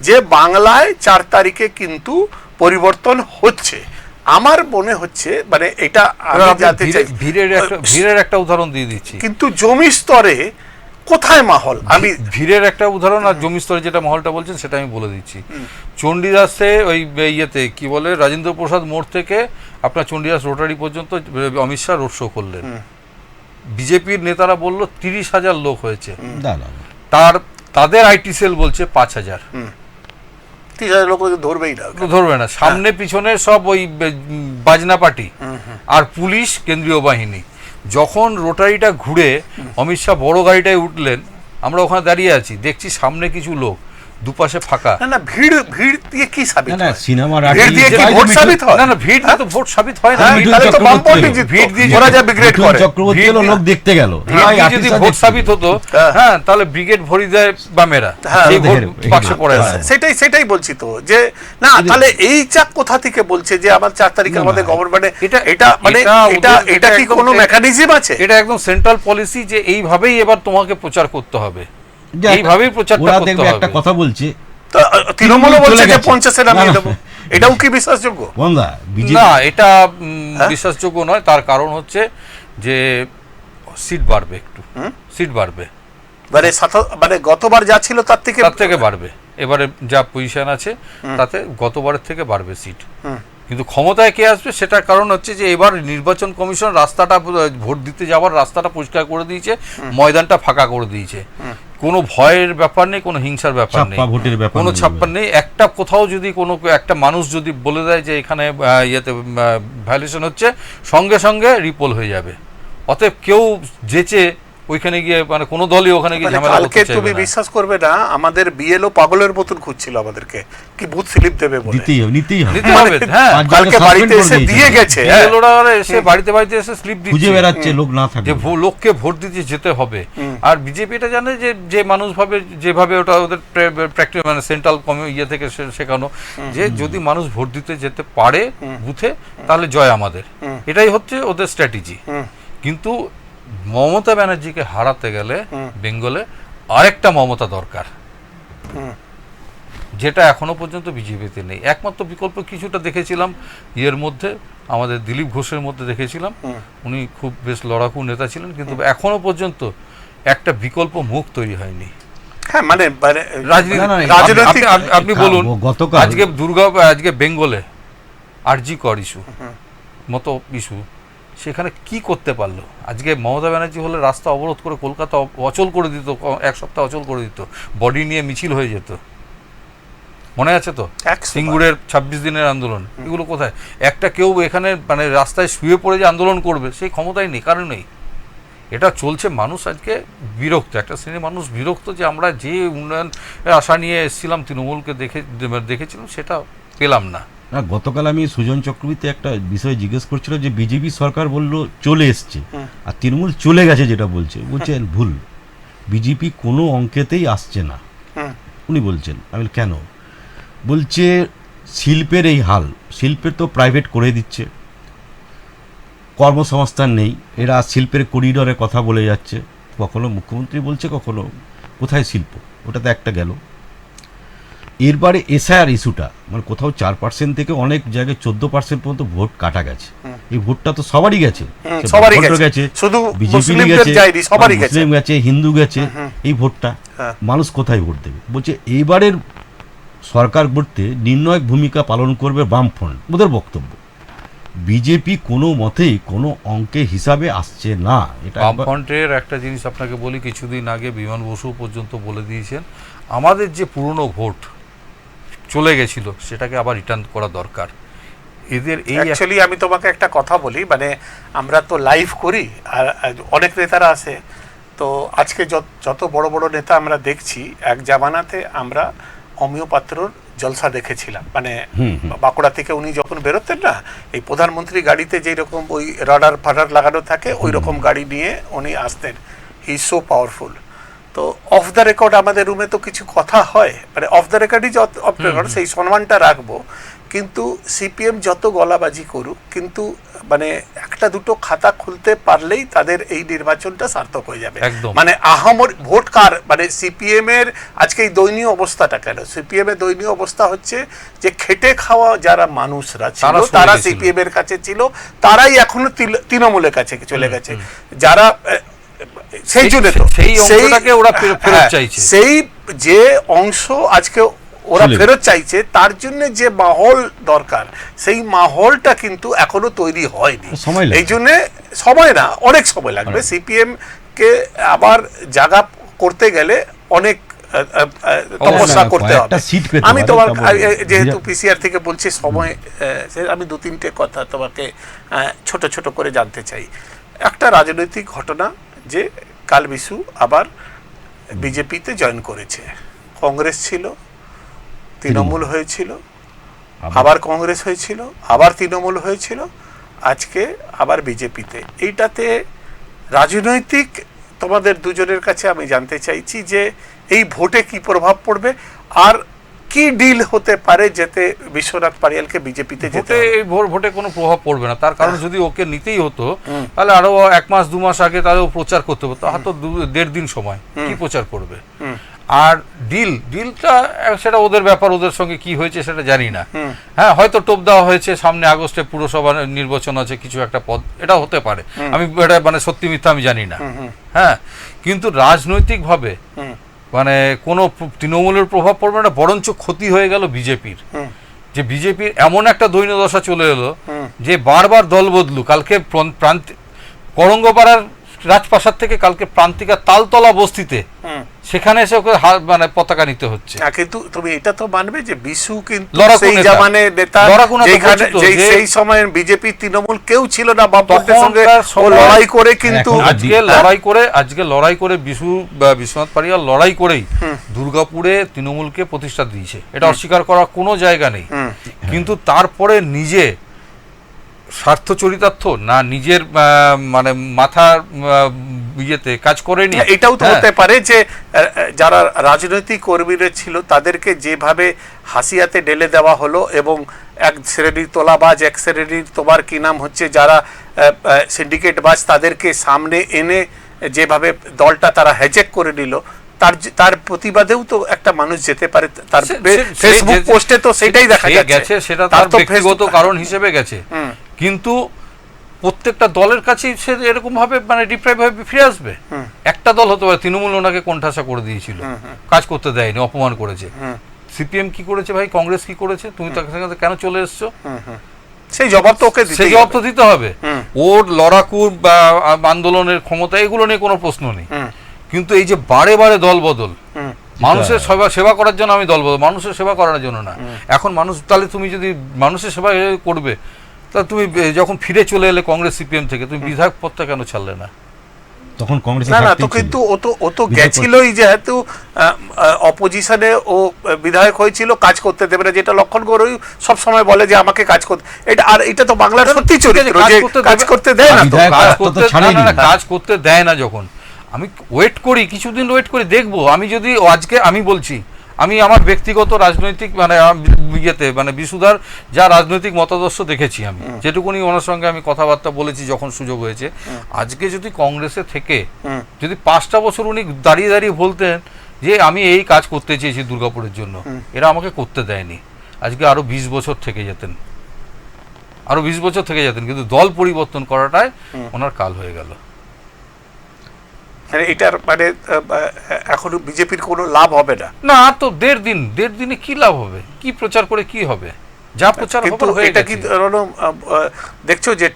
যে বাংলায় 4 তারিখে কিন্তু পরিবর্তন হচ্ছে। আমার মনে হচ্ছে মানে এটা আমি জানতে চাই, ভিড়ের একটা উদাহরণ দিয়ে দিচ্ছি। কিন্তু জমি স্তরে কোথায় মহল, আমি ভিড়ের একটা উদাহরণ আর জমি স্তরে যেটা মহলটা বলছেন সেটা আমি বলে দিচ্ছি। চণ্ডীদাসে ওই ইয়েতে কি বলে রাজেন্দ্র প্রসাদ মোড় থেকে আপনার চণ্ডীদাস রোটারি পর্যন্ত অমিত শাহ রোড শো করলেন। বিজেপির নেতারা বলল 30,000 লোক হয়েছে, তাদের আইটি সেল বলছে 5,000। 30,000 লোক ধরবে না, সামনে পিছনে সব ওই বাজনা পার্টি আর পুলিশ, কেন্দ্রীয় বাহিনী। যখন রোটারিটা ঘুরে অমিত শাহ বড় গাড়িটায় উঠলেন, আমরা ওখানে দাঁড়িয়ে আছি, দেখছি সামনে কিছু লোক, দুপাশে ফাঁকা। না ভিড় দিয়ে কি সাবিত হয়? না সিনেমার ভিড় দিয়ে কি ভোট সাবিত হয়? না ভিড় দিয়ে তো ভোট সাবিত হয় না। তাহলে তো বামপন্থী জিততো, ভিড় দিয়ে ওরা যা ব্রিগেড করে, চক্রবর্তী হলো লোক দেখতে গেল। যদি ভোট সাবিত হতো, হ্যাঁ, তাহলে ব্রিগেড ভরি দেয় বামেরা, সেই ভোট বাক্সে পড়ে আছে। সেটাই বলছি তো যে না, তাহলে এই চাপ কোথা থেকে বলছে যে আমার 4 তারিখে আমাদের গভর্নমেন্টে এটা মানে এটা কি কোনো মেকানিজম আছে? এটা একদম সেন্ট্রাল পলিসি যে এইভাবেই এবার তোমাকে প্রচার করতে হবে, এইভাবেই প্রচারটা করতে হবে। একটা কথা বলছে, তৃণমূলও বলছে যে 50-এ নামিয়ে দেবো, এটাও কি বিশ্বাসযোগ্য? না, এটা বিশ্বাসযোগ্য নয়। তার কারণ হচ্ছে যে সিট বাড়বে, একটু সিট বাড়বে, মানে গতবার যা ছিল তার থেকে বাড়বে। এবারে যা পজিশন আছে তাতে গতবারের থেকে বাড়বে সিট। কিন্তু ক্ষমতায় কে আসবে সেটার কারণ হচ্ছে যে এবার নির্বাচন কমিশন রাস্তাটা, ভোট দিতে যাওয়ার রাস্তাটা পরিষ্কার করে দিয়েছে, ময়দানটা ফাঁকা করে দিয়েছে। কোনো ভয়ের ব্যাপার নেই, কোনো হিংসার ব্যাপার নেই, কোনো ছাপ্পা নেই। একটা কোথাও যদি কোনো একটা মানুষ যদি বলে দেয় যে এখানে ইয়েতে ভায়োলেশন হচ্ছে, সঙ্গে সঙ্গে রিপোল হয়ে যাবে। অতএব কেউ যেচে ওইখানে গিয়ে মানে কোনো দলই ওখানে গিয়ে ঝামেলা করতে চাইবে না। তুমি বিশ্বাস করবে না, আমাদের বিএলও পাগলের মতন খুঁজছিল আমাদেরকে কি বুথ স্লিপ দেবে বলে। নিতেই হবে। হ্যাঁ, কালকে বাড়িতে এসে দিয়ে গেছে, বিএলওরা এসে বাড়িতে এসে স্লিপ দিচ্ছে, খুঁজে বেড়াচ্ছে লোক না থাকে, যে লোককে ভোট দিতে যেতে হবে। আর বিজেপি এটা জানে যে মানুষ ভাবে যেভাবে ওটা ওদের প্র্যাকটিস মানে সেন্ট্রাল ইয়ে থেকে শেখানো যে যদি মানুষ ভোট দিতে যেতে পারে বুথে তাহলে জয় আমাদের, এটাই হচ্ছে ওদের স্ট্র্যাটেজি। কিন্তু মমতা ব্যানার্জিকে হারাতে গেলে বেঙ্গলে আরেকটা মমতা দরকার, যেটা এখনো পর্যন্ত বিজেপিতে নেই। একমাত্র বিকল্প কিছুটা দেখেছিলাম ইয়ের মধ্যে, আমাদের দিলীপ ঘোষের মধ্যে দেখেছিলাম, উনি খুব বেশ লড়াকু নেতা ছিলেন, কিন্তু এখনো পর্যন্ত একটা বিকল্প মুখ তৈরি হয়নি। হ্যাঁ, মানে আপনি বলুন, আজকে বেঙ্গলে আরজি কর ইস্যু মতো ইস্যু, সেখানে কি করতে পারলো? আজকে মমতা ব্যানার্জি হলে রাস্তা অবরোধ করে কলকাতা অচল করে দিত, 1 সপ্তাহ অচল করে দিত, বডি নিয়ে মিছিল হয়ে যেত, মনে আছে তো? সিঙ্গুরের 26 দিনের আন্দোলন, এগুলো কোথায়? একটা কেউ এখানে মানে রাস্তায় শুয়ে পড়ে যে আন্দোলন করবে সেই ক্ষমতাই নেই, কারণ নেই। এটা চলছে, মানুষ আজকে বিরক্ত, একটা শ্রেণীর মানুষ বিরক্ত যে আমরা যে উন্নয়ন আশা নিয়ে এসেছিলাম, তৃণমূলকে দেখেছিলাম, সেটা পেলাম না। না, গতকাল আমি সুজন চক্রবর্তী একটা বিষয় জিজ্ঞেস করছিলাম যে বিজেপি সরকার বললো চলে এসছে আর তৃণমূল চলে গেছে, যেটা বলছে ভুল, বিজেপি কোনো অঙ্কেতেই আসছে না উনি বলছেন। আমি বলি, কেন? বলছে শিল্পের এই হাল, শিল্পের তো প্রাইভেট করে দিচ্ছে, কর্মসংস্থান নেই, এরা শিল্পের করিডোরে কথা বলে যাচ্ছে, কখনো মুখ্যমন্ত্রী বলছে, কখনো কোথায় শিল্প, ওটা তো একটা গেল। এরবারে এসআইআর ইস্যুটা, মানে কোথাও 4% থেকে অনেক জায়গায় 14% পর্যন্ত ভোট কাটা গেছে। এই ভোটটা তো সবারই গেছে, সবারই গেছে, শুধু বিজেপি মুসলিমদের যায়নি, সবারই গেছে, মুসলিম গেছে, হিন্দু গেছে। এই ভোটটা মানুষ কোথায় ভোট দেবে? বলছে এইবারের সরকার গড়তে নির্ণায়ক ভূমিকা পালন করবে বামফ্রন্ট, ওদের বক্তব্য। বিজেপি কোনো মতেই কোনো অঙ্কে হিসাবে আসছে না। এটা বামফ্রন্টের একটা জিনিস আপনাকে বলি, কিছুদিন আগে বিমান বসু পর্যন্ত বলে দিয়েছেন আমাদের যে পুরনো ভোট চলে গেছিল সেটাকে আবার রিটার্ন করা দরকার। এদের এই অ্যাকচুয়ালি আমি তোমাকে একটা কথা বলি, মানে আমরা তো লাইভ করি আর অনেক নেতারা আছে, তো আজকে যত বড় বড় নেতা আমরা দেখছি, এক জামানাতে আমরা অমিয় পাত্রর জলসা দেখেছিলাম, মানে বাঁকুড়া থেকে উনি যখন বেরোতেন না, এই প্রধানমন্ত্রী গাড়িতে যেই রকম ওই রাডার ফাডার লাগানো থাকে ওই রকম গাড়ি নিয়ে উনি আসতেন। He is so powerful. তো অফ দ্য রেকর্ড আমাদের রুমে তো কিছু কথা হয়, মানে অফ দ্য রেকর্ডই অফ দ্য রেকর্ড, সেই সম্মানটা রাখবো। কিন্তু সিপিএম যত গলাবাজি করুক, কিন্তু মানে একটা দুটো খাতা খুলতে পারলেই তাদের এই নির্বাচনটা সার্থক হয়ে যাবে। মানে আহামর ভোট কার, মানে সিপিএম এর আজকে এই দয়নীয় অবস্থাটা কেন? সিপিএম এর দয়নীয় অবস্থা হচ্ছে যে খেটে খাওয়া যারা মানুষরা ছিল তারা সিপিএম এর কাছে ছিল, তারাই এখনো তৃণমূলের কাছে চলে গেছে। যারা সেই জন্য তো সেই অংশটাকে ওরা ফেরত চাইছে, সেই যে অংশ আজকে ওরা ফেরত চাইছে, তার জন্য যে মাহল দরকার সেই মাহলটা কিন্তু এখনো তৈরি হয়নি। এই জন্য সময় না, অনেক সময় লাগবে। সিপিএম কে আবার জায়গা করতে গেলে অনেক তপস্যা করতে হবে। আমি তোমার যেহেতু পিসিআর থেকে বলছি সময়, আমি 2-3টে কথা তোমাকে ছোট ছোট করে জানতে চাই। একটা রাজনৈতিক ঘটনা যে কাল বিশু আবার বিজেপিতে জয়েন করেছে, কংগ্রেস ছিল, তৃণমূল হয়েছিল, আবার কংগ্রেস হয়েছিল, আবার তৃণমূল হয়েছিল, আজকে আবার বিজেপিতে। এইটাতে রাজনৈতিক তোমাদের দুজনের কাছে আমি জানতে চাইছি যে এই ভোটে কি প্রভাব পড়বে আর কি ডিল হতে পারে যেতে বিশ্বনাথ পারিয়ালকে বিজেপিতে যেতে? এই ভোটে কোনো প্রভাব পড়বে না, তার কারণ যদি ওকে নিতেই হতো তাহলে আরো 1 মাস 2 মাস আগে তাহলে প্রচার করতে হতো, হয়তো 1.5 দিন সময়, কি প্রচার করবে? আর ডিলটা সেটা ওদের ব্যাপার, ওদের সঙ্গে কি হয়েছে সেটা জানি না। হ্যাঁ, হয়তো টোপ দেওয়া হয়েছে, সামনে আগস্টে পুরসভা নির্বাচন আছে, কিছু একটা পদ, এটা হতে পারে, আমি এটা মানে সত্যি মিথ্যা আমি জানি না। হ্যাঁ, কিন্তু রাজনৈতিকভাবে মানে কোনো তৃণমূলের প্রভাব পড়বে না, বরঞ্চ ক্ষতি হয়ে গেল বিজেপির। যে বিজেপির এমন একটা দৈন্য দশা চলে এলো যে বারবার দল বদলু, কালকে করঙ্গপাড়ার রাজপ্রাসাদ থেকে কালকে প্রান্তিকা তালতলা বস্তিতে সেখানে এসে ওকে মানে পতাকা নিতে হচ্ছে। কিন্তু তুমি এটা তো মানবে যে বিশু কিন্তু সেই জামানে নেতা, সেই সময় বিজেপি তৃণমূল কেউ ছিল না, বামপন্থের সঙ্গে লড়াই করে, কিন্তু আজকে লড়াই করে বিশু বা বিশ্বনাথ পারিয়াল লড়াই করেই দুর্গাপুরে তৃণমূলকে প্রতিষ্ঠা দিয়েছে, এটা অস্বীকার করার কোনো জায়গা নেই। কিন্তু তারপরে নিজে স্বার্থ চরিতার্থ না, নিজের মানে মাথার ইয়েতে কাজ করেনি। এটাও তো হতে পারে যে যারা রাজনৈতিক কর্মীরা ছিল তাদেরকে যেভাবে হাসিয়াতে ঢেলে দেওয়া হলো, এবং এক শ্রেণীর তোলাবাজ, এক শ্রেণীর তোমার কি নাম হচ্ছে যারা সিন্ডিকেট বাজ, তাদেরকে সামনে এনে যেভাবে দলটা তারা হ্যাজেক করে নিল, তার প্রতিবাদেও তো একটা মানুষ যেতে পারে। তার ফেসবুক পোস্টে তো সেটাই দেখা গেছে, সেটা তার ব্যক্তিগত কারণ হিসেবে গেছে, কিন্তু প্রত্যেকটা দলের কাছেই সে এরকম ভাবে মানে ডিপ্রাইভ ভাবে ফিরে আসবে। একটা দল হতে পারে, তৃণমূল ওনাকে কোণঠাসা করে দিয়েছিল, কাজ করতে দেয়নি, অপমান করেছে। সিপিএম কি করেছে ভাই, কংগ্রেস কি করেছে, তুমি তার সাথে কেন চলে এসছো? সেই জবাব তো ওকে দিতে হবে। ওর লড়াকু বা আন্দোলনের ক্ষমতা এগুলো নিয়ে কোনো প্রশ্ন নেই, কিন্তু এই যে বারে বারে দল বদল, মানুষের সেবা করার জন্য আমি দল বদল, মানুষের সেবা করার জন্য না। এখন মানুষ, তাহলে তুমি যদি মানুষের সেবা করবে, তা তুমি যখন ফিরে চলে এলে কংগ্রেস সিপিএম থেকে, তুমি বিধায়ক পদটা কেন ছাড়লে না? তখন কংগ্রেসে না থাকতেই তো ছিল। কিন্তু ও তো বিজেপি গেছিলই, যেহেতু অপোজিশনে ও বিধায়ক হয়েছিল, কাজ করতে দেবে না, যেটা লক্ষণ গড়ই সব সময় বলে যে আমাকে কাজ করতে, এটা তো বাংলার সত্যি চরিত্র যে কাজ করতে দেয় না তো। বিধায়ক কাজ তো করতে ছাড়েনি। কাজ করতে দেয় না যখন আমি ওয়েট করি, কিছুদিন ওয়েট করে দেখবো। আমি যদি আজকে আমি বলছি, আমি আমার ব্যক্তিগত রাজনৈতিক মানে বিশুদার যা রাজনৈতিক মতাদর্শ দেখেছি, আমি যেটুকুনি ওনার সঙ্গে আমি কথাবার্তা বলেছি যখন সুযোগ হয়েছে, আজকে যদি কংগ্রেসে থেকে যদি 5টা বছর উনি দাঁড়িয়ে দাঁড়িয়ে বলতেন যে আমি এই কাজ করতে চেয়েছি দুর্গাপুরের জন্য, এরা আমাকে করতে দেয়নি, আজকে আরো 20 বছর থেকে যেতেন, আরো 20 বছর থেকে যেতেন, কিন্তু দল পরিবর্তন করাটাই ওনার কাল হয়ে গেল। এটার মানে এখন বিজেপির কোনো লাভ হবে না। না, আর তো দেড় দিনে কি লাভ হবে, কি প্রচার করে কি হবে, যা প্রচার কিন্তু হয়ে এটা গেছে। কি দেখছো যে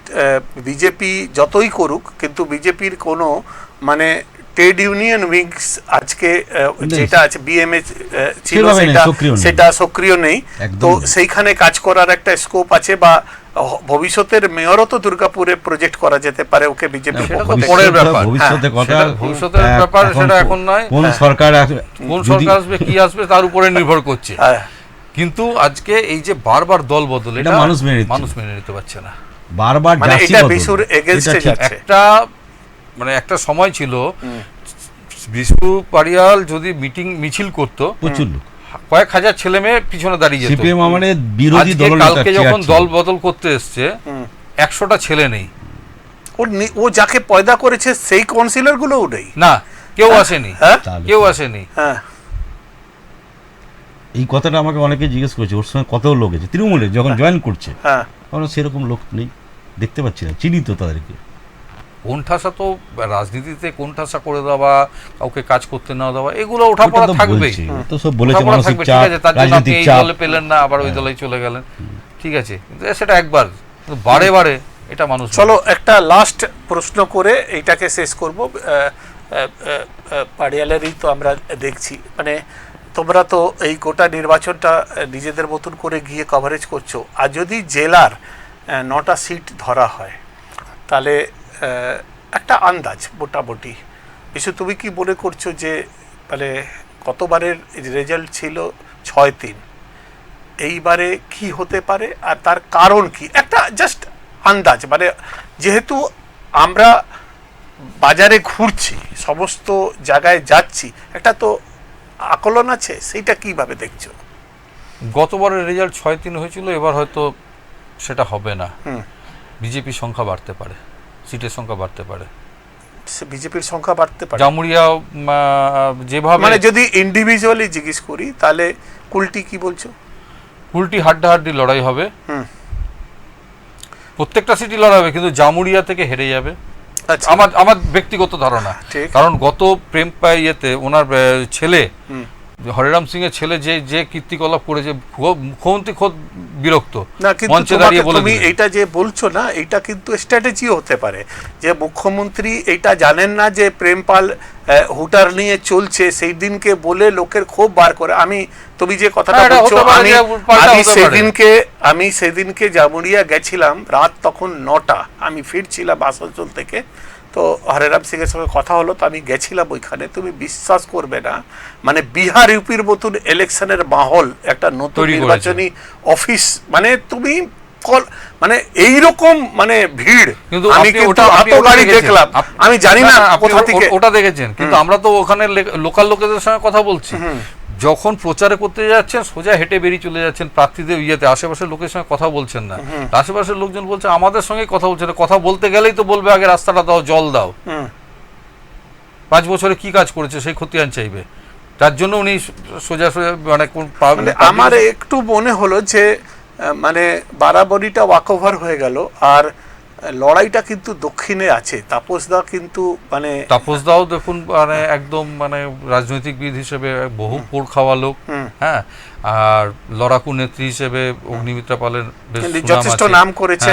বিজেপি যতই করুক, কিন্তু বিজেপির কোনো মানে ট্রেড ইউনিয়ন উইংস আজকে যেটা আছে বিএমএ ছিল সেটা সক্রিয় নেই, তো সেইখানে কাজ করার একটা স্কোপ আছে, বা ভবিষ্যতের মেয়রও তো দুর্গাপুরে প্রজেক্ট করা যেতে পারে ওকে বিজেপি পরের ব্যাপার, ভবিষ্যতের কথা, ভবিষ্যতের ব্যাপার, সেটা এখন নয়। কোন সরকার আসবে কি আসবে তার উপরে নির্ভর করছে, কিন্তু আজকে এই যে বারবার দল বদল, এটা মানুষ মেনে নিতে পারছে না, বারবার এটা বিশুর এগেইনস্টে যাচ্ছে। একটা সময় ছিল বিশু পারিয়াল যদি মিছিল করতো, প্রচুর লোক, কয়েক হাজার ছেলে মেয়ে পিছনে দাঁড়িয়ে যেত। সিপিএম মানে বিরোধী দল, কালকে যখন দল বদল করতে এসছে 100টা ছেলে নেই, ও যাকে পয়দা করেছে সেই কাউন্সিলর গুলোও নেই, না কেউ আসেনি, কেউ আসেনি। এই কথাটা আমাকে অনেকে জিজ্ঞেস করেছে, ওর সঙ্গে কত লোক আছে তৃণমূলে যখন জয়েন করছে, সেরকম লোক নেই, দেখতে পাচ্ছি না, চিনি তো তাদেরকে। কোণঠাসা তো রাজনীতিতে কোণঠাসা করে দেওয়া, কাউকে কাজ করতে না দেওয়া, এগুলো ওঠাপড়া থাকবেই, তো সব বলেছে মানসিক চাপ, রাজনৈতিক এই চাপ, দলে পেলেন না, আবার ওই দলেই চলে গেলেন, ঠিক আছে, সেটা একবার, বারে বারে এটা মানুষ। চলো একটা লাস্ট প্রশ্ন করে এইটাকে শেষ করব। পাড়িয়ালেরই তো আমরা দেখছি, মানে তোমরা তো এই গোটা নির্বাচনটা নিজেদের মতন করে গিয়ে কভারেজ করছো, আর যদি জেলার 9টা সিট ধরা হয়, তাহলে একটা আন্দাজ মোটামুটি বিশু তুমি কি মনে করছো যে মানে গতবারের রেজাল্ট ছিল 6-3, এইবারে কি হতে পারে আর তার কারণ কি, একটা জাস্ট আন্দাজ, মানে যেহেতু আমরা বাজারে ঘুরছি, সমস্ত জায়গায় যাচ্ছি, একটা তো আকলন আছে, সেইটা কিভাবে দেখছো? গতবারের রেজাল্ট 6-3 হয়েছিল, এবার হয়তো সেটা হবে না, বিজেপির সংখ্যা বাড়তে পারে, সিটের সংখ্যা বাড়তে পারে, বিজেপির সংখ্যা বাড়তে পারে। জামুরিয়া যেভাবে, মানে যদি ইন্ডিভিজুয়ালি জিজ্ঞেস করি, তাহলে কুলটি কি বলছো? কুলটি হাড্ডাহাড্ডি লড়াই হবে, প্রত্যেকটা সিটি লড়াই হবে, কিন্তু জামুরিয়া থেকে হেরে যাবে, আমার ব্যক্তিগত ধারণা। কারণ গত প্রেম ইয়েতে ওনার ছেলে হরিরাম সিং এর ছেলে যে কীর্তিকলাপ করেছে, মুখ্যমন্ত্রী খোদ বিরক্ত, মঞ্চে দাঁড়িয়ে বলে তুমি এইটা যে বলছো না, এটা কিন্তু স্ট্র্যাটেজি হতে পারে, যে মুখ্যমন্ত্রী এইটা জানেন না যে প্রেমপাল হুটার নিয়ে চলছে, সেই দিনকে বলে লোকের ক্ষোভ বার করে। তুমি যে কথাটা বলছো, আমি সেদিনকে জামুরিয়া গেছিলাম, রাত তখন 9টা, আমি ফিরছিলাম আসানসোল থেকে, তো হরিরাম সিং এর সঙ্গে কথা হলো, তো আমি গেছিলাম ওইখানে, তুমি বিশ্বাস করবে না, মানে বিহার ইউপির মতন ইলেকশনের মাহল, একটা নতুন নির্বাচনী অফিস, মানে তুমি মানে এইরকম মানে ভিড়, আমি কিন্তু এত গাড়ি দেখলাম, আমি জানি না কোথা থেকে ওটা দেখেছেন, কিন্তু আমরা তো ওখানে লোকাল লোকেদের সঙ্গে কথা বলছি, যখন প্রচারে করতে যাচ্ছেন সোজা হেঁটে বেরিয়ে চলে যাচ্ছেন প্রার্থীদের ইয়েতে, আশেপাশের লোকের সঙ্গে কথা বলছেন না, আশেপাশের লোকজন বলছে আমাদের সঙ্গে কথা বলছে না, কথা বলতে গেলেই তো বলবে আগে রাস্তাটা দাও, জল দাও, 5 বছরে কি কাজ করেছে সেই খতিয়ান চাইবে, তার জন্য উনি সোজা মানে আমার একটু মনে হলো যে মানে বারাবরিটা ওয়াক ওভার হয়ে গেল, আর লড়াইটা কিন্তু দক্ষিণে আছে, তাপসদা কিন্তু মানে তাপসদাও দেখুন মানে একদম মানে রাজনৈতিকবিদ হিসেবে বহু পোড় খাওয়া লোক, হ্যাঁ, আর লড়াকু নেত্রী হিসেবে অগ্নিমিত্রা পালের যথেষ্ট নাম করেছে,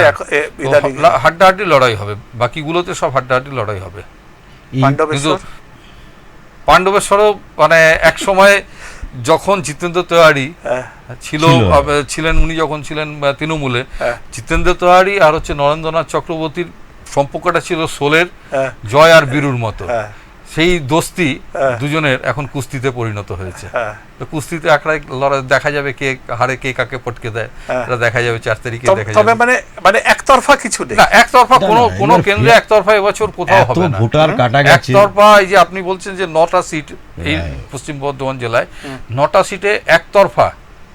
হাড্ডাহাড্ডি লড়াই হবে, বাকিগুলোতে সব হাড্ডাহাড্ডি লড়াই হবে। কিন্তু পাণ্ডবেশ্বরও মানে এক সময় যখন জিতেন্দ্র তেওয়ারি ছিলেন, উনি যখন ছিলেন তৃণমূলে, জিতেন্দ্র তেওয়ারি আর হচ্ছে নরেন্দ্রনাথ চক্রবর্তীর সম্পর্কটা ছিল সোলের হ্যাঁ। জয় আর বীরুর মতো, হ্যাঁ। সেই দোস্তি হ্যাঁ। দুজনের এখন কুস্তিতে পরিণত হয়েছে। হ্যাঁ। তো কুস্তিতে একলাই লড়াই দেখা যাবে, কে হারে কে কাকে পটকে দেয়, হ্যাঁ। এটা দেখা যাবে 4 তারিখে দেখা তবে যাবে। মানে একতরফা কিছু নেই। না, একতরফা না, কোনো না, কোনো এবার কেন্দ্রে একতরফা এবছর কোথাও এত হবে না। ভোটার কাটা গেছে, একতরফা, এই যে আপনি বলছেন যে 9টা সিট এই হ্যাঁ। পশ্চিম বর্ধমান জেলায়, 9টা সিটে একতরফা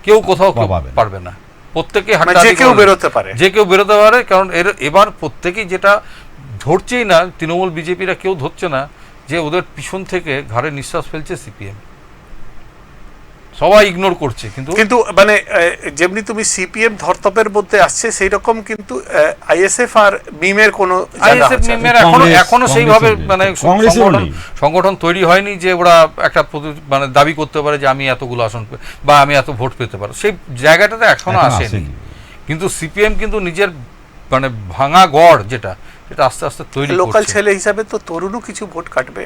কেউ কোথাও কেউ পাবে না। পারবে না, প্রত্যেকে মানে হাঁটাহাঁটি যে কেউ করে- বেরোতে পারে। যে কেউ বেরোতে পারে, কারণ এবার প্রত্যেকেই যেটা ধরছেই না, তৃণমূল বিজেপিরা কেউ ধরছে না যে ওদের পিছন থেকে ঘাড়ে নিঃশ্বাস ফেলছে সিপিএম, সবাই ইগনোর করছে। কিন্তু মানে যেমনি তুমি সিপিএম ধর্তব্যের মধ্যে আসছে, সেই রকম কিন্তু আইএসএফ আর মিমের কোনো জায়গা আইএসএফ হচ্ছে না। মিমের কংগ্রেস- এখনো সেইভাবে কংগ্রেসের মানে নেই। কংগ্রেসেরও নেই। সংগঠন তৈরি হয়নি যে ওরা একটা মানে দাবি করতে পারে যে আমি এতগুলো আসন বা আমি এত ভোট পেতে পারো, সেই জায়গাটাতে এখনো আসেনি। কিন্তু সিপিএম কিন্তু নিজের মানে ভাঙা গড় যেটা আস্তে আস্তে তৈরি লোকাল করছে। ছেলে হিসাবে তো তরুণও কিছু ভোট কাটবে।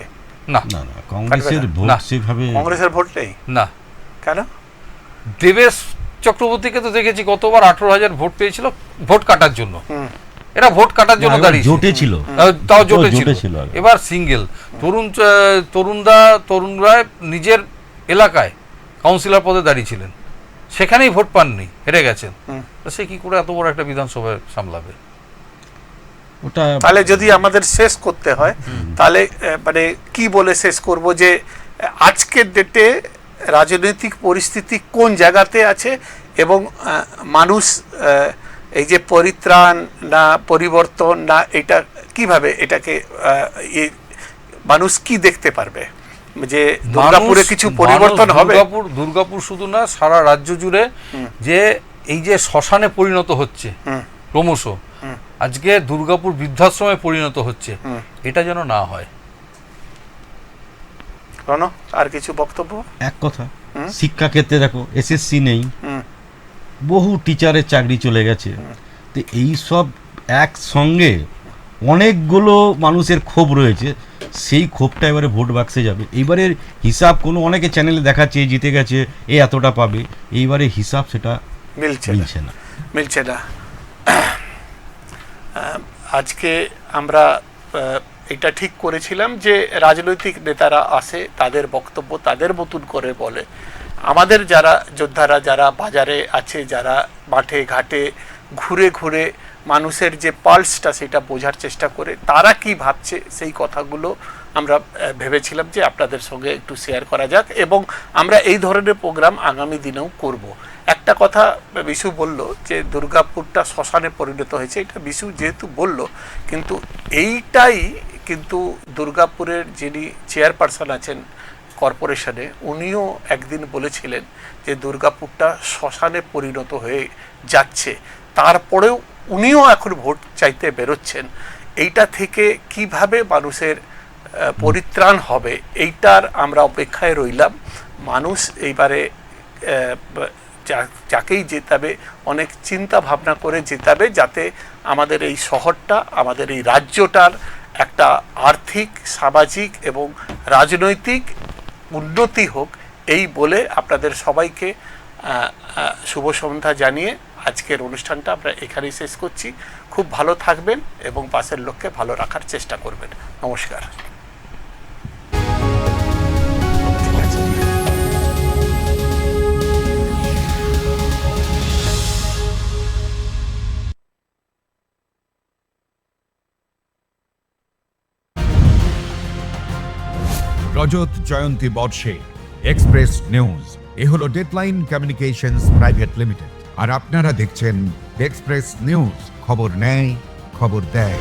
না না না, কংগ্রেসের কাটবে না। ভোট না। সেভাবে কংগ্রেসের ভোট নেই না, কেন? দেবেশ চক্রবর্তীকে তো দেখেছি গতবার 18,000 ভোট পেয়েছিল ভোট কাটার জন্য। হুম। এরা ভোট কাটার জন্য না, এবার দাঁড়িয়েছে। জোটে ছিল। তাও ও জোটে জোটে ছিল, ছিল আগে। এবার সিঙ্গেল। তরুণরা নিজের এলাকায় কাউন্সিলর পদে দাঁড়িয়েছিলেন, সেখানেই ভোট পাননি, হেরে গেছেন। তো সে কি করে এত বড় একটা বিধানসভায় সামলাবে? ওটা তাহলে যদি আমাদের শেষ করতে হয়, তাহলে মানে কি বলে শেষ করব যে আজকের ডেটে রাজনৈতিক পরিস্থিতি কোন জায়গাতে আছে এবং মানুষ এই যে পরিত্রাণ না পরিবর্তন না, এটা কিভাবে এটাকে মানুষ কি দেখতে পারবে যে দুর্গাপুরে কিছু পরিবর্তন হবে? দুর্গাপুর শুধু না, সারা রাজ্য জুড়ে যে এই যে শ্মশানে পরিণত হচ্ছে ক্রমশ, আজকে দুর্গাপুর বৃদ্ধাশ্রমে পরিণত হচ্ছে, এটা যেন না হয়। আর কিছু বক্তব্য? এক কথা, শিক্ষা ক্ষেত্রে দেখো এসএসসি নেই, বহু টিচারের চাকরি চলে গেছে। তো এই সব একসঙ্গে অনেকগুলো মানুষের ক্ষোভ রয়েছে, সেই ক্ষোভটা এবারে ভোট বাক্সে যাবে। এইবারের হিসাব কোনো অনেকে চ্যানেলে দেখাচ্ছে জিতে গেছে এ এতটা পাবে, এইবারে হিসাব সেটা মিলছে না। আজকে আমরা এটা ঠিক করেছিলাম যে রাজনৈতিক নেতারা আসে, তাদের বক্তব্য তাদের মতন করে বলে। আমাদের যারা যোদ্ধারা, যারা বাজারে আছে, যারা মাঠে ঘাটে ঘুরে ঘুরে মানুষের যে পালসটা সেটা বোঝার চেষ্টা করে, তারা কি ভাবছে সেই কথাগুলো আমরা ভেবেছিলাম যে আপনাদের সঙ্গে একটু শেয়ার করা যাক, এবং আমরা এই ধরনের প্রোগ্রাম আগামী দিনেও করব। একটা কথা বিশু বলল যে দুর্গাপুরটা শ্মশানে পরিণত হয়েছে, এটা বিশু যেহেতু বলল, কিন্তু এইটাই কিন্তু দুর্গাপুরের যিনি চেয়ারপারসন আছেন কর্পোরেশনে, উনিও একদিন বলেছিলেন যে দুর্গাপুরটা শ্মশানে পরিণত হয়ে যাচ্ছে, তারপরেও উনিও এখন ভোট চাইতে বেরোচ্ছেন। এইটা থেকে কিভাবে মানুষের পরিত্রাণ হবে এইটার আমরা অপেক্ষায় রইলাম। মানুষ এইবারে যাকেই জেতাবে অনেক চিন্তা ভাবনা করে জেতাবে, যাতে আমাদের এই শহরটা, আমাদের এই রাজ্যটার একটা আর্থিক, সামাজিক এবং রাজনৈতিক উন্নতি হোক, এই বলে আপনাদের সবাইকে শুভ সন্ধ্যা জানিয়ে আজকের অনুষ্ঠানটা আমরা এখানেই শেষ করছি। খুব ভালো থাকবেন এবং পাশের লোককে ভালো রাখার চেষ্টা করবেন। নমস্কার। রজত জয়ন্তী বর্ষে এক্সপ্রেস নিউজ, এ হলো ডেডলাইন কমিউনিকেশনস প্রাইভেট লিমিটেড, আর আপনারা দেখছেন এক্সপ্রেস নিউজ, খবর নেয়, খবর দেয়।